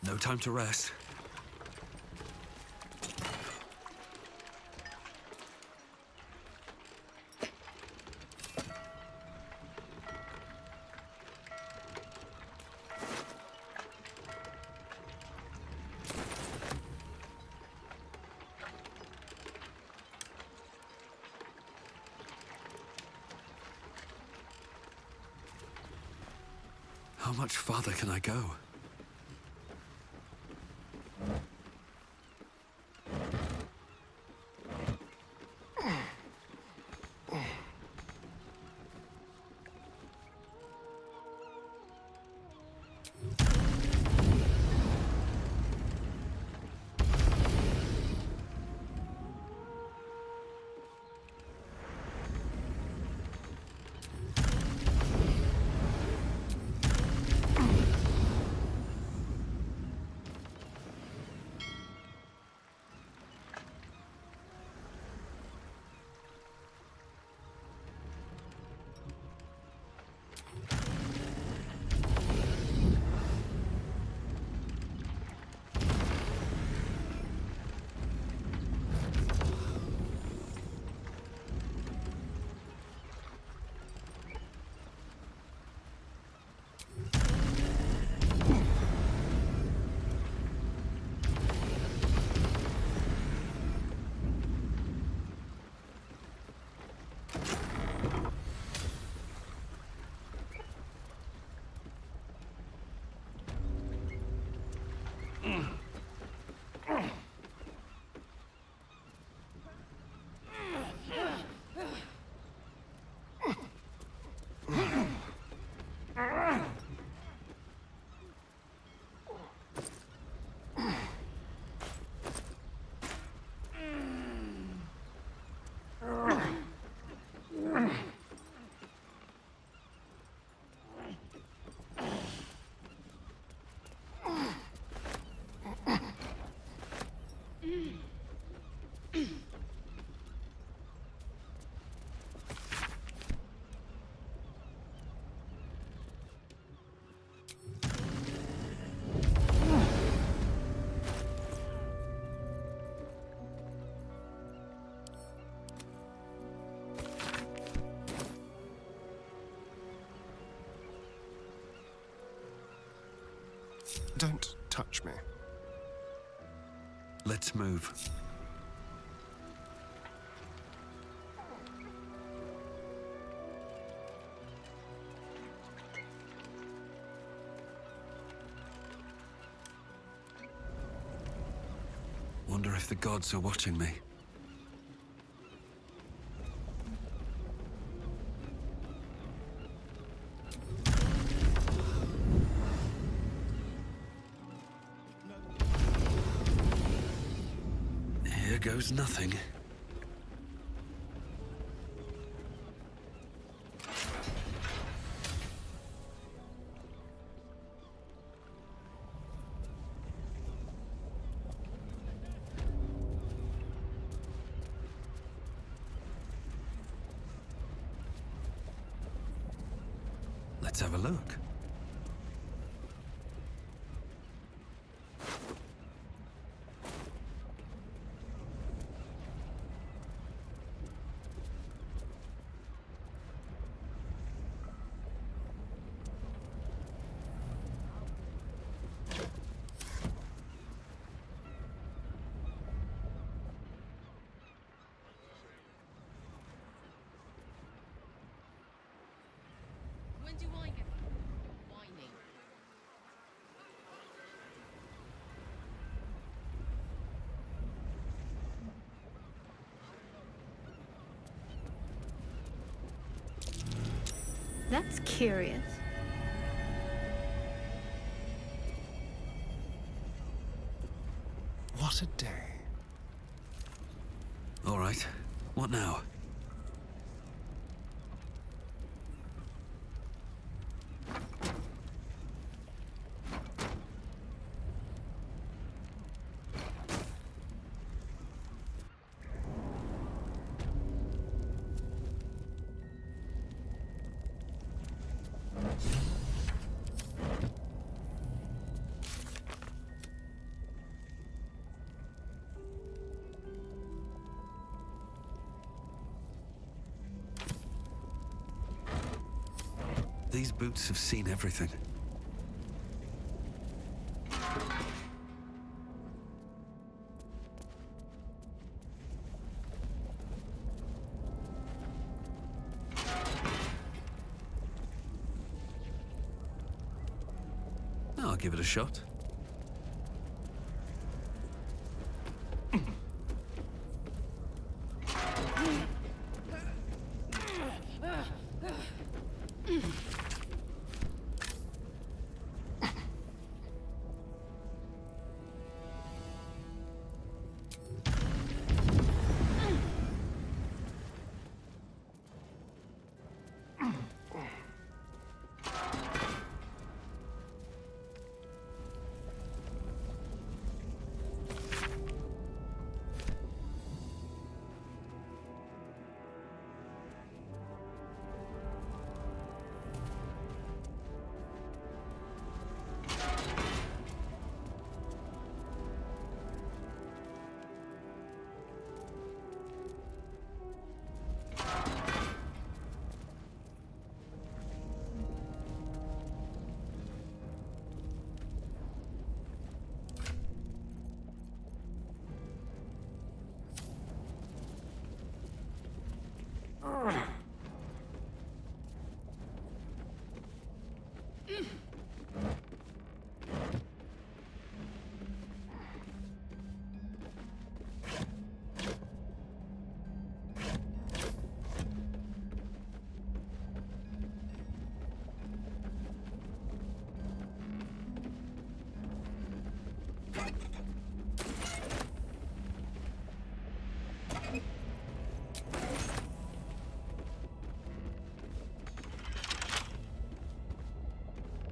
No time to rest. How much farther can I go? Don't touch me. Let's move. Wonder if the gods are watching me. Here goes nothing. Let's have a look. When do I get whining? That's curious. What a day. All right. What now? These boots have seen everything. I'll give it a shot.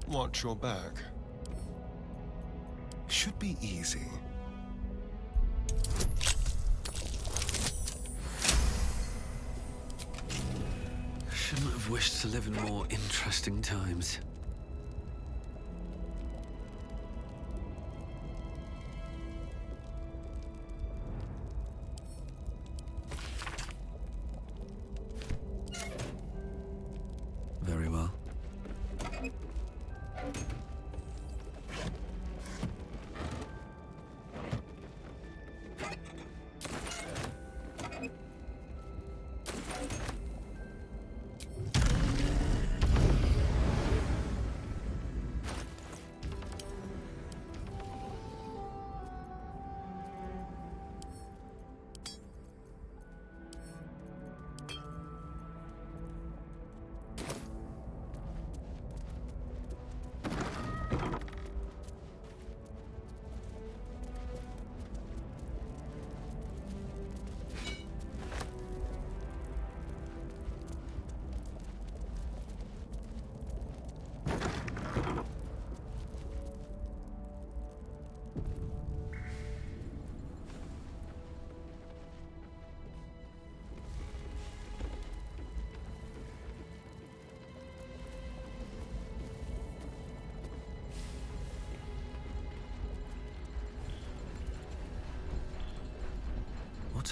Watch your back. Should be easy. Shouldn't have wished to live in more interesting times. Very well.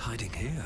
hiding here?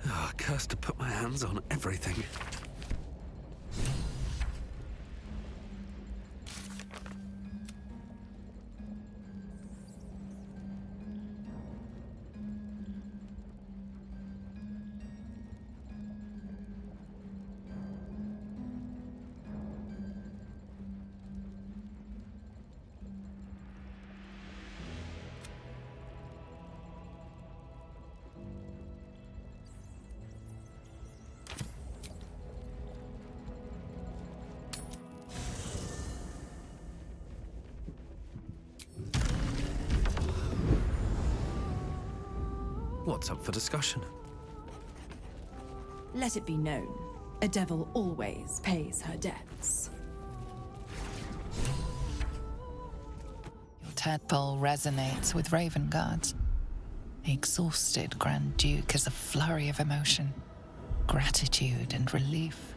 Oh, cursed to put my hands on everything. What's up for discussion? Let it be known, a devil always pays her debts. Your tadpole resonates with Raven Guards. The exhausted Grand Duke is a flurry of emotion. Gratitude and relief.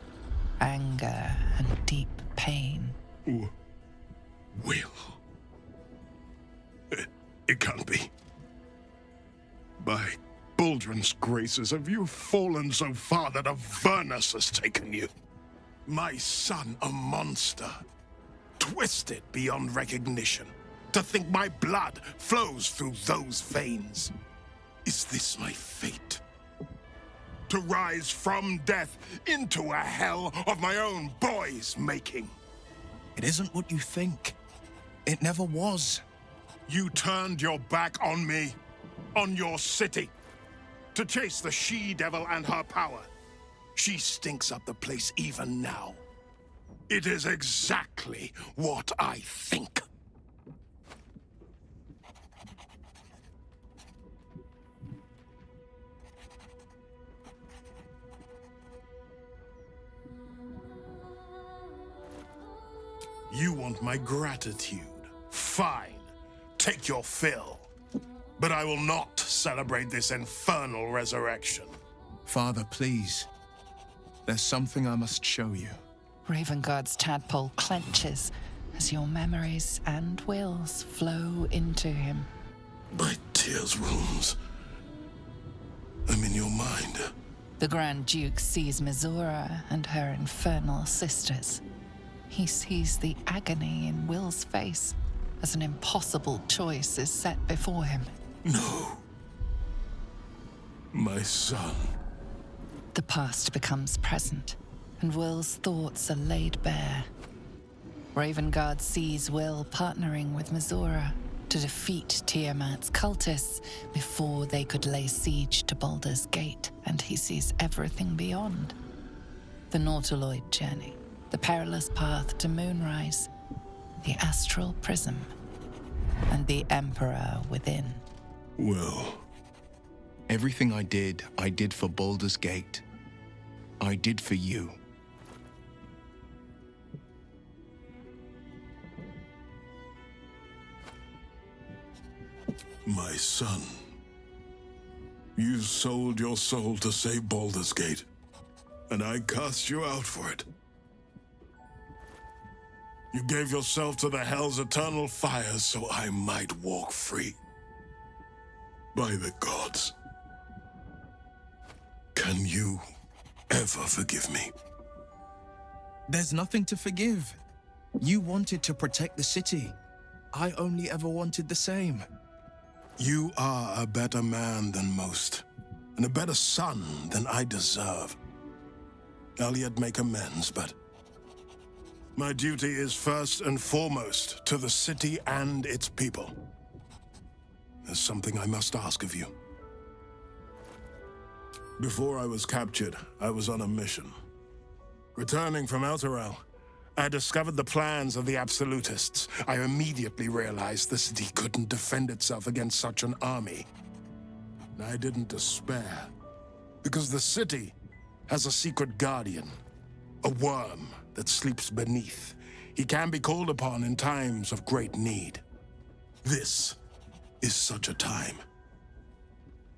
Anger and deep pain. Will. It can't be. By Baldrin's graces, have you fallen so far that Avernus has taken you? My son, a monster. Twisted beyond recognition. To think my blood flows through those veins. Is this my fate? To rise from death into a hell of my own boy's making? It isn't what you think. It never was. You turned your back on me. On your city, to chase the she-devil and her power. She stinks up the place even now. It is exactly what I think. You want my gratitude? Fine. Take your fill. But I will not celebrate this infernal resurrection. Father, please. There's something I must show you. Ravenguard's tadpole clenches as your memories and wills flow into him. My tears wounds. I'm in your mind. The Grand Duke sees Mizora and her infernal sisters. He sees the agony in Will's face as an impossible choice is set before him. No. My son. The past becomes present, and Will's thoughts are laid bare. Ravengard sees Will partnering with Mizora to defeat Tiamat's cultists before they could lay siege to Baldur's Gate, and he sees everything beyond. The Nautiloid journey, the perilous path to Moonrise, the astral prism, and the Emperor within. Will. Everything I did for Baldur's Gate. I did for you. My son. You sold your soul to save Baldur's Gate, and I cast you out for it. You gave yourself to the Hell's eternal fires so I might walk free. By the gods. Can you ever forgive me? There's nothing to forgive. You wanted to protect the city. I only ever wanted the same. You are a better man than most, and a better son than I deserve. I'll yet make amends, but my duty is first and foremost to the city and its people. There's something I must ask of you. Before I was captured, I was on a mission. Returning from Elturel, I discovered the plans of the Absolutists. I immediately realized the city couldn't defend itself against such an army. I didn't despair, because the city has a secret guardian, a worm that sleeps beneath. He can be called upon in times of great need. This is such a time.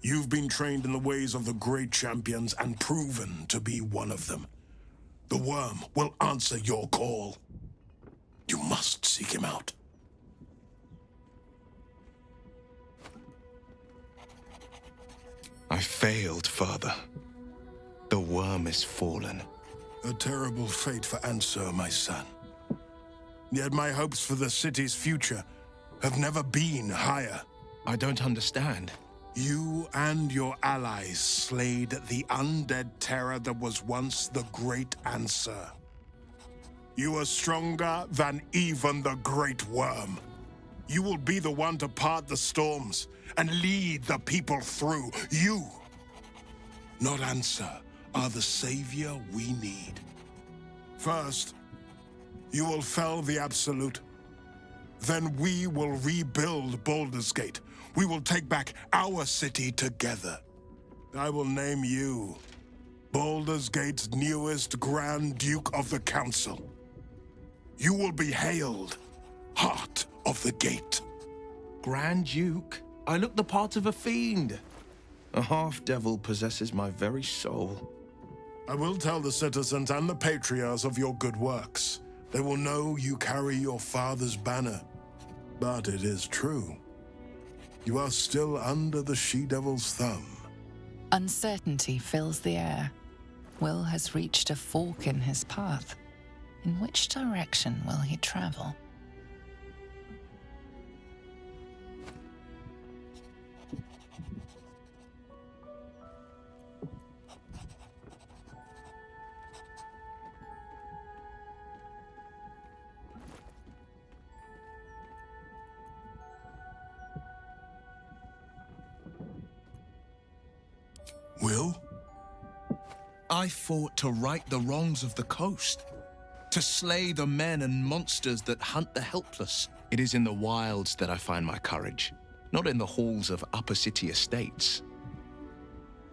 You've been trained in the ways of the great champions and proven to be one of them. The worm will answer your call. You must seek him out. I failed, Father. The worm is fallen. A terrible fate for Ansur, my son. Yet my hopes for the city's future have never been higher. I don't understand. You and your allies slayed the undead terror that was once the Great Ansur. You are stronger than even the Great Worm. You will be the one to part the storms and lead the people through. You, not Ansur, are the savior we need. First, you will fell the Absolute. Then we will rebuild Baldur's Gate. We will take back our city together. I will name you Baldur's Gate's newest Grand Duke of the Council. You will be hailed Heart of the Gate. Grand Duke? I look the part of a fiend. A half-devil possesses my very soul. I will tell the citizens and the patriarchs of your good works. They will know you carry your father's banner. But it is true. You are still under the she-devil's thumb. Uncertainty fills the air. Will has reached a fork in his path. In which direction will he travel? Will? I fought to right the wrongs of the coast, to slay the men and monsters that hunt the helpless. It is in the wilds that I find my courage, not in the halls of upper city estates.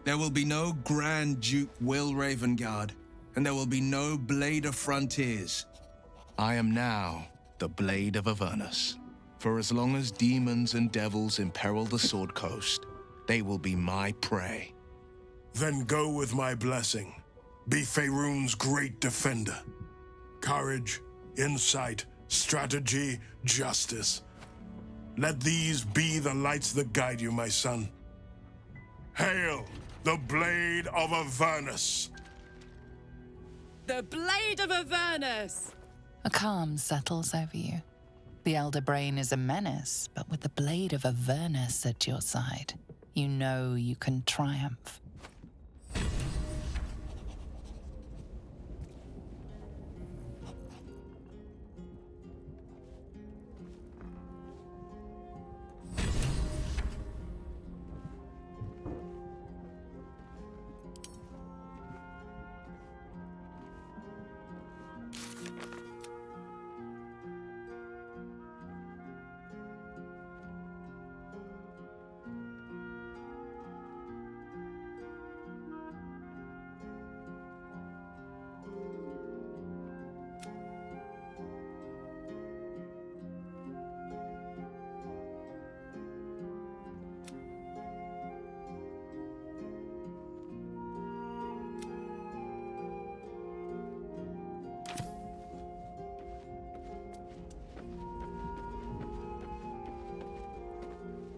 There will be no Grand Duke Will Ravengard, and there will be no Blade of Frontiers. I am now the Blade of Avernus. For as long as demons and devils imperil the Sword Coast, they will be my prey. Then go with my blessing. Be Faerun's great defender. Courage, insight, strategy, justice. Let these be the lights that guide you, my son. Hail The Blade of Avernus. The Blade of Avernus! A calm settles over you. The Elder Brain is a menace, but with the Blade of Avernus at your side, you know you can triumph.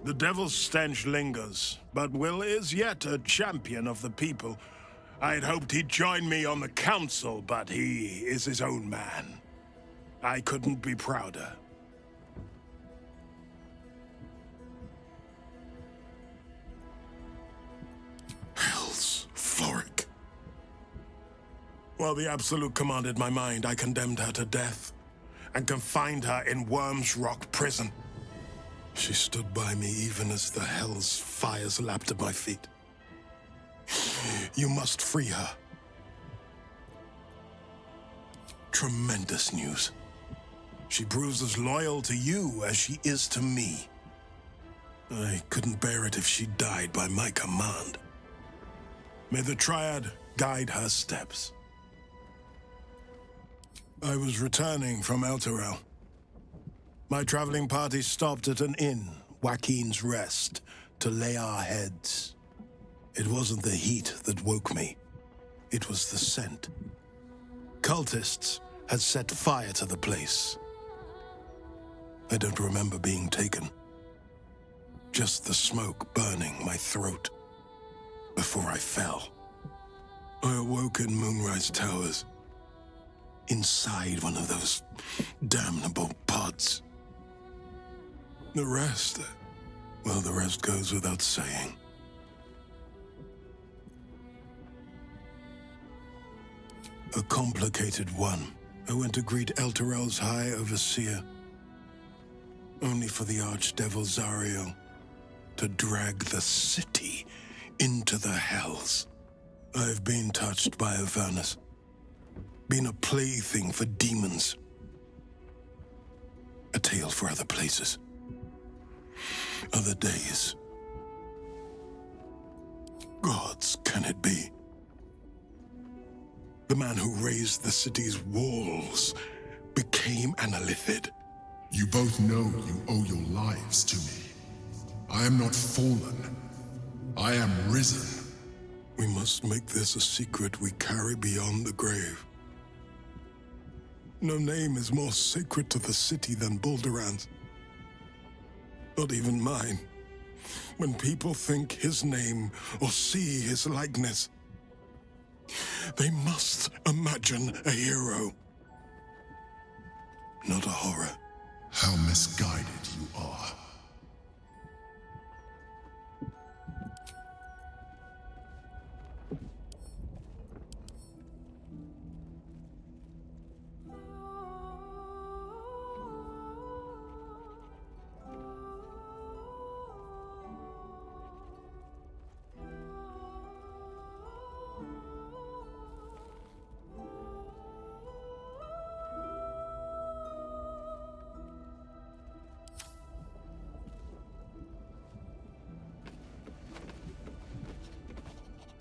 The devil's stench lingers, but Will is yet a champion of the people. I'd hoped he'd join me on the council, but he is his own man. I couldn't be prouder. Hells, Floric. While the Absolute commanded my mind, I condemned her to death and confined her in Worm's Rock prison. She stood by me even as the hell's fires lapped at my feet. You must free her. Tremendous news. She proves as loyal to you as she is to me. I couldn't bear it if she died by my command. May the Triad guide her steps. I was returning from Elturel. My traveling party stopped at an inn, Joaquin's Rest, to lay our heads. It wasn't the heat that woke me. It was the scent. Cultists had set fire to the place. I don't remember being taken. Just the smoke burning my throat before I fell. I awoke in Moonrise Towers, inside one of those damnable pods. The rest, well, the rest goes without saying. A complicated one. I went to greet Elturel's High Overseer, only for the Archdevil Zariel to drag the city into the hells. I've been touched by Avernus, been a plaything for demons, a tale for other places. Other days. Gods, can it be? The man who raised the city's walls became an Illithid. You both know you owe your lives to me. I am not fallen. I am risen. We must make this a secret we carry beyond the grave. No name is more sacred to the city than Balduran's. Not even mine. When people think his name or see his likeness, they must imagine a hero, not a horror. How misguided you are.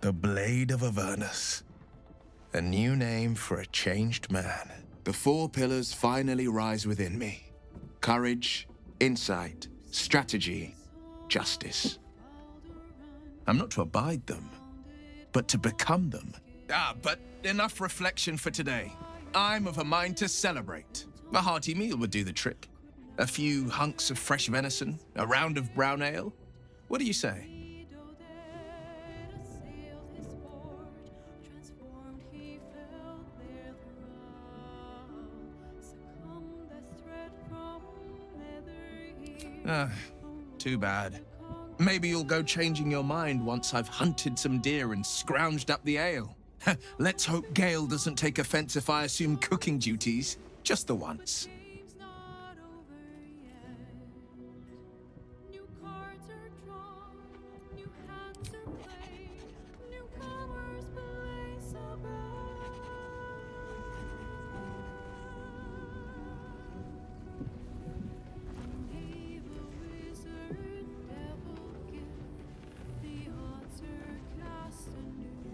The Blade of Avernus. A new name for a changed man. The four pillars finally rise within me. Courage, insight, strategy, justice. I'm not to abide them, but to become them. But enough reflection for today. I'm of a mind to celebrate. A hearty meal would do the trick. A few hunks of fresh venison, a round of brown ale. What do you say? Too bad. Maybe you'll go changing your mind once I've hunted some deer and scrounged up the ale. Let's hope Gale doesn't take offense if I assume cooking duties, just the once.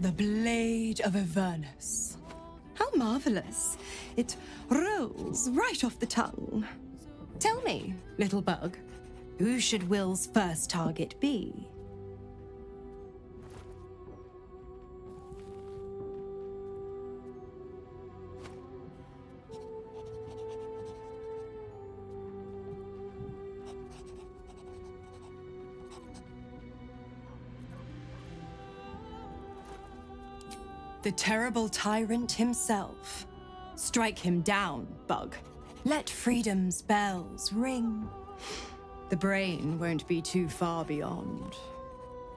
The Blade of Avernus. How marvelous. It rolls right off the tongue. Tell me, little bug, who should Will's first target be? The terrible tyrant himself. Strike him down, bug. Let freedom's bells ring. The brain won't be too far beyond.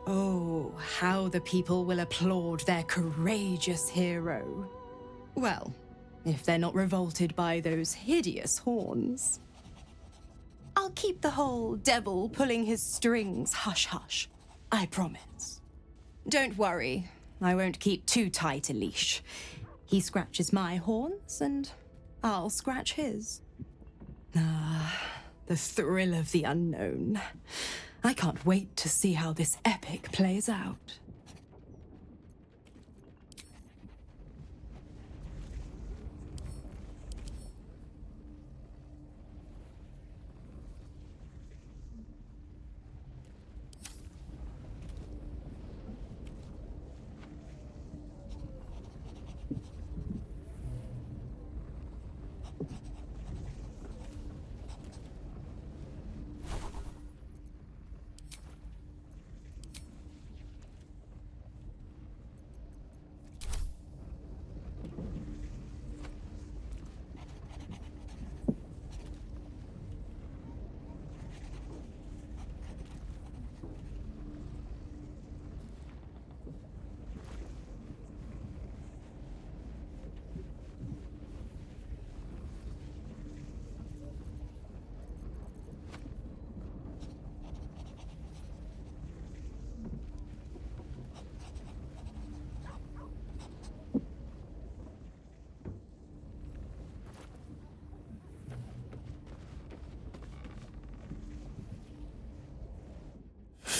Oh, how the people will applaud their courageous hero. Well, if they're not revolted by those hideous horns. I'll keep the whole devil pulling his strings hush-hush. I promise. Don't worry. I won't keep too tight a leash. He scratches my horns, and I'll scratch his. Ah, the thrill of the unknown. I can't wait to see how this epic plays out.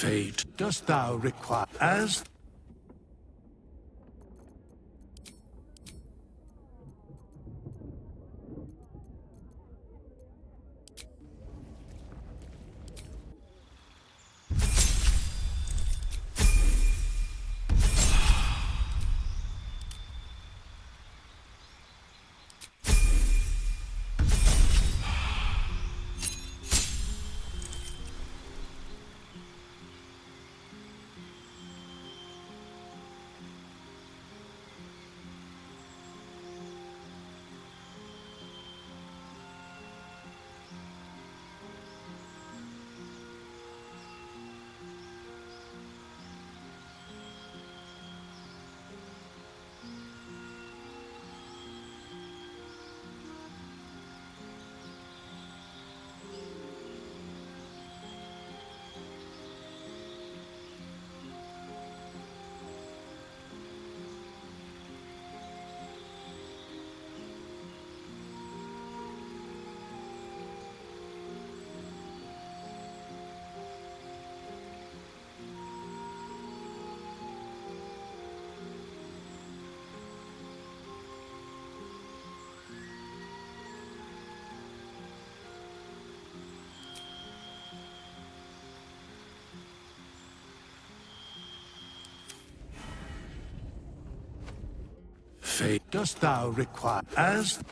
Fate, dost thou require as fate, dost thou require as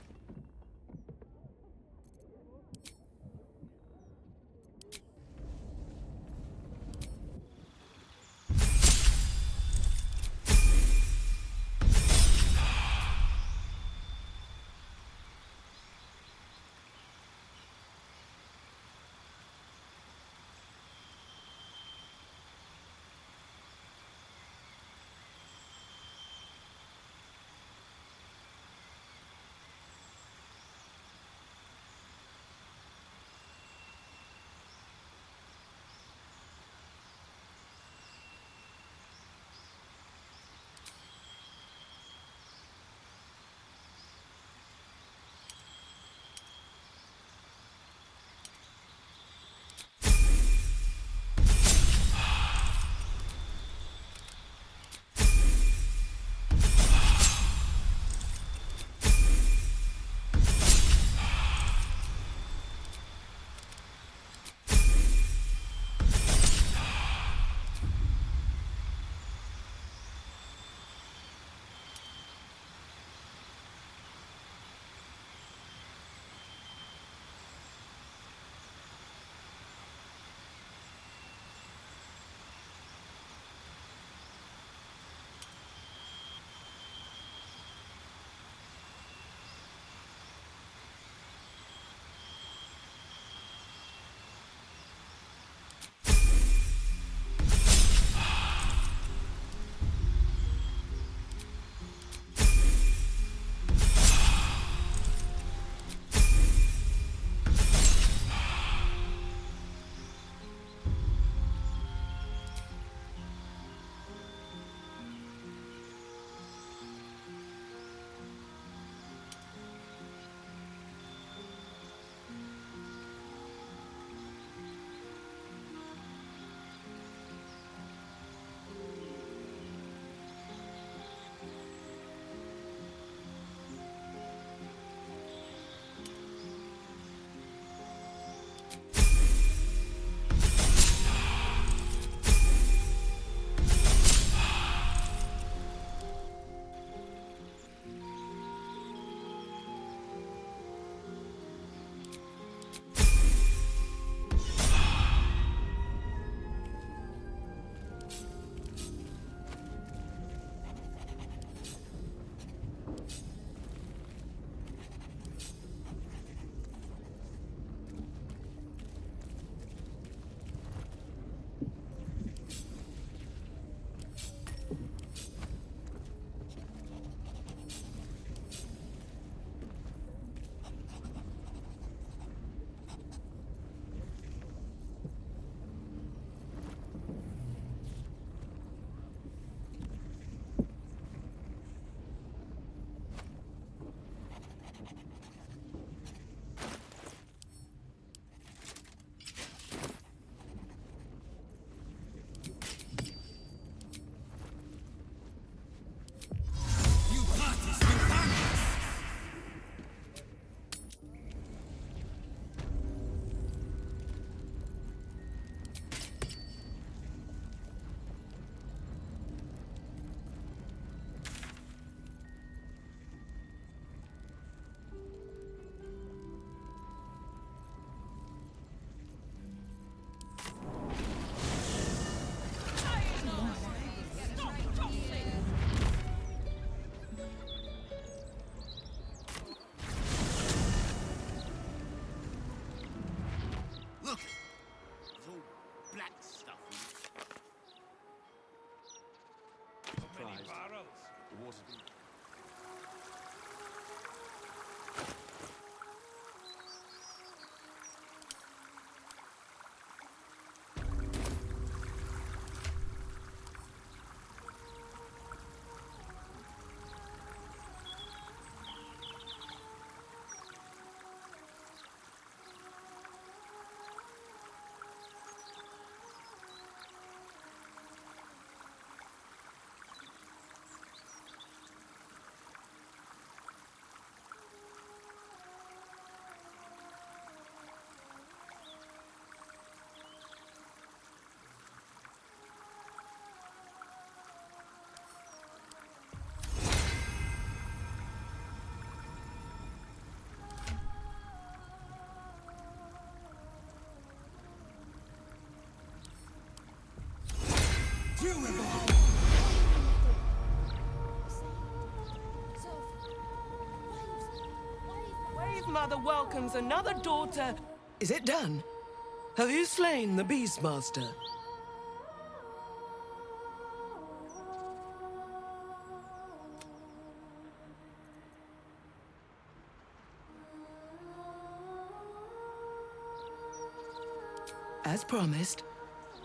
Wave Mother welcomes another daughter. Is it done? Have you slain the Beastmaster? As promised,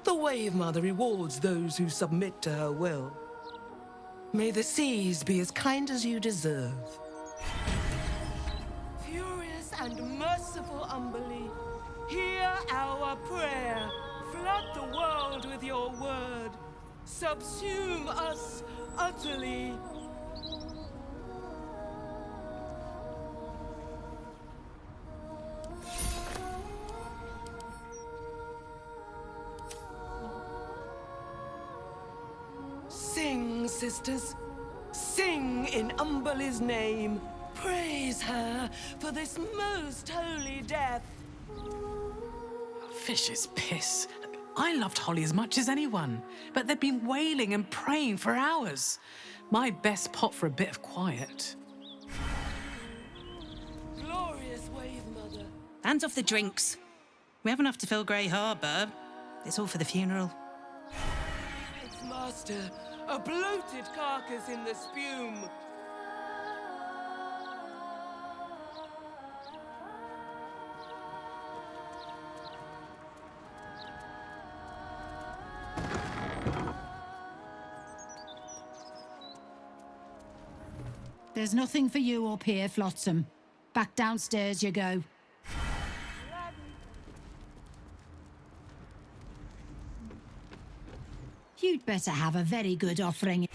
the Wave Mother rewards those who submit to her will. May the seas be as kind as you deserve. Furious and merciful Umberly, hear our prayer. Flood the world with your word. Subsume us utterly. Sing, sisters. Sing in Umberly's name. Praise her for this most holy death. Fish's piss. I loved Holly as much as anyone, but they've been wailing and praying for hours. My best pot for a bit of quiet. Glorious Wave Mother. Hands off the drinks. We have enough to fill Grey Harbour. It's all for the funeral. Its master, a bloated carcass in the spume. There's nothing for you up here, Flotsam. Back downstairs you go. You'd better have a very good offering.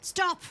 Stop!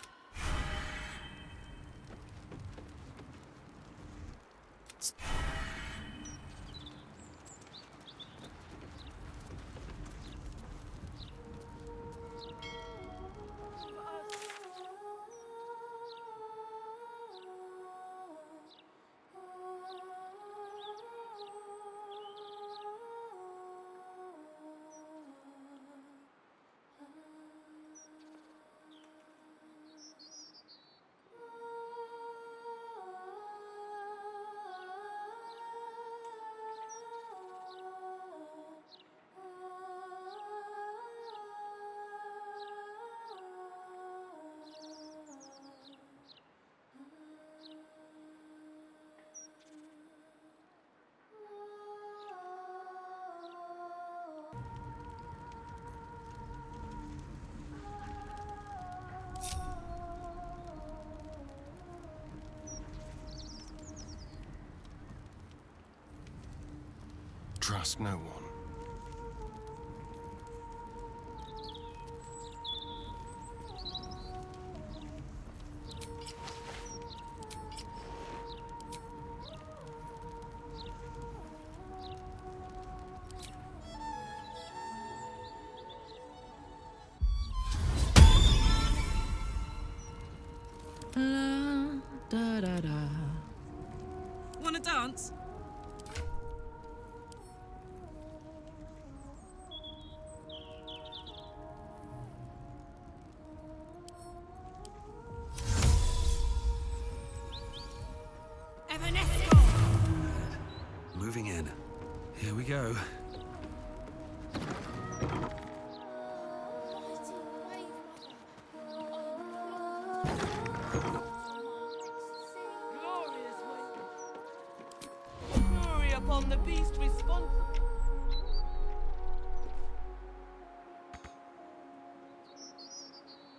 Trust no one. Da da da. Wanna dance? Moving in. Here we go. Glorious Wave. Fury upon the beast responsible.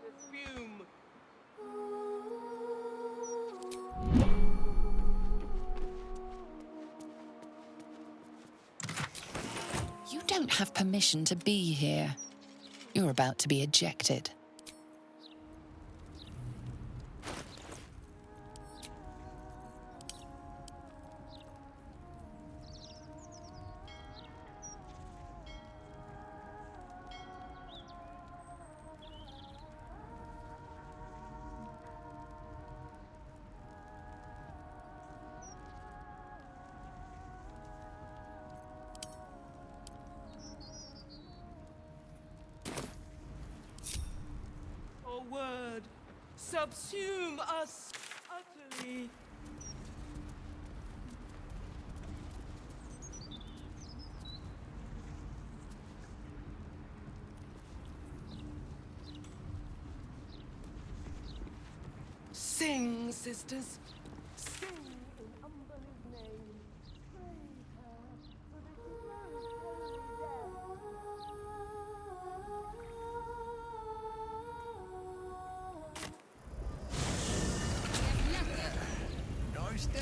The spume. You don't have permission to be here. You're about to be ejected. subsume us utterly. Sing, sisters. Sing in Umber's name. Praise her, for this is most holy death. Nice day.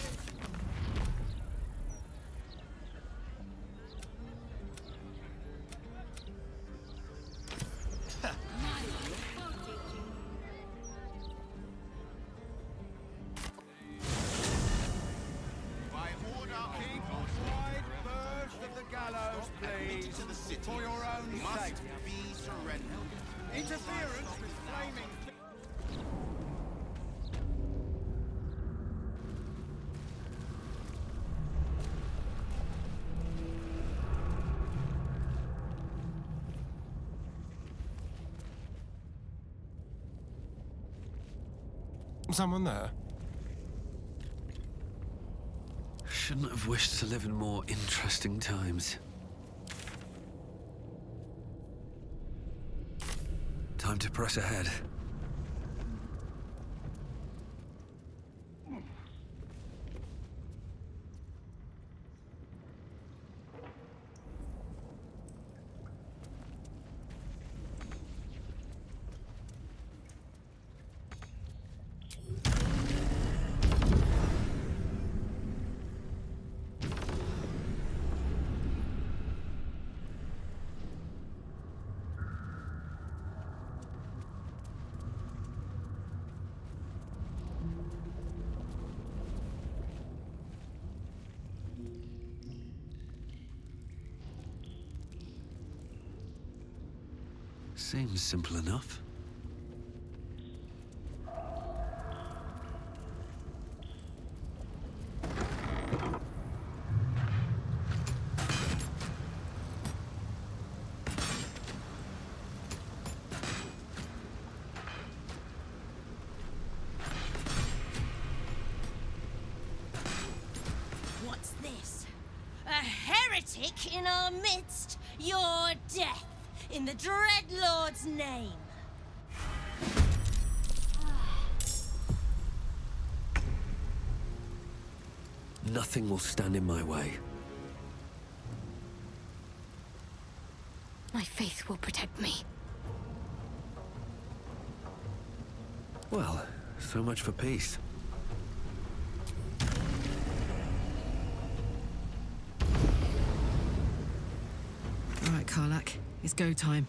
For your own sake. Be surrendered. Interference with flaming... Someone there? Shouldn't have wished to live in more interesting times. Time to press ahead. Seems simple enough. What's this? A heretic in our midst? Your death, in the Dreadlord's name. Nothing will stand in my way. My faith will protect me. Well, so much for peace. All right, Karlak. It's go time.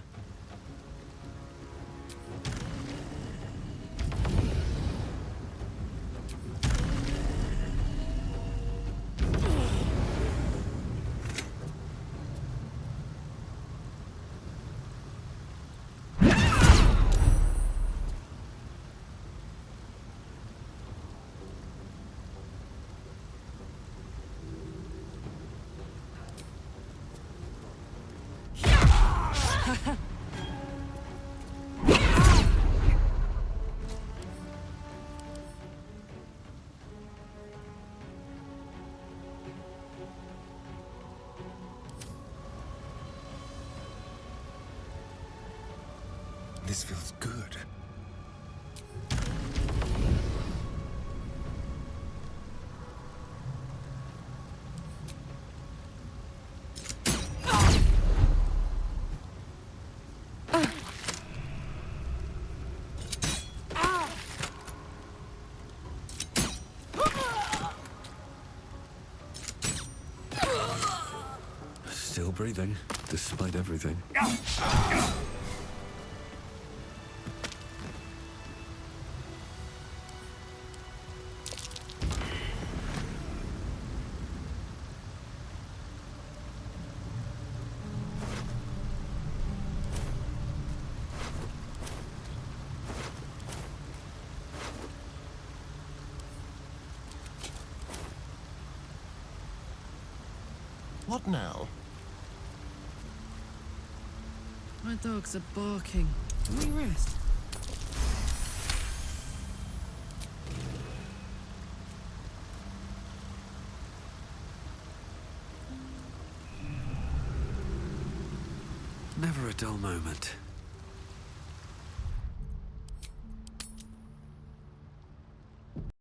This feels good. Still breathing, despite everything. What now? My dogs are barking. Can we rest? Never a dull moment.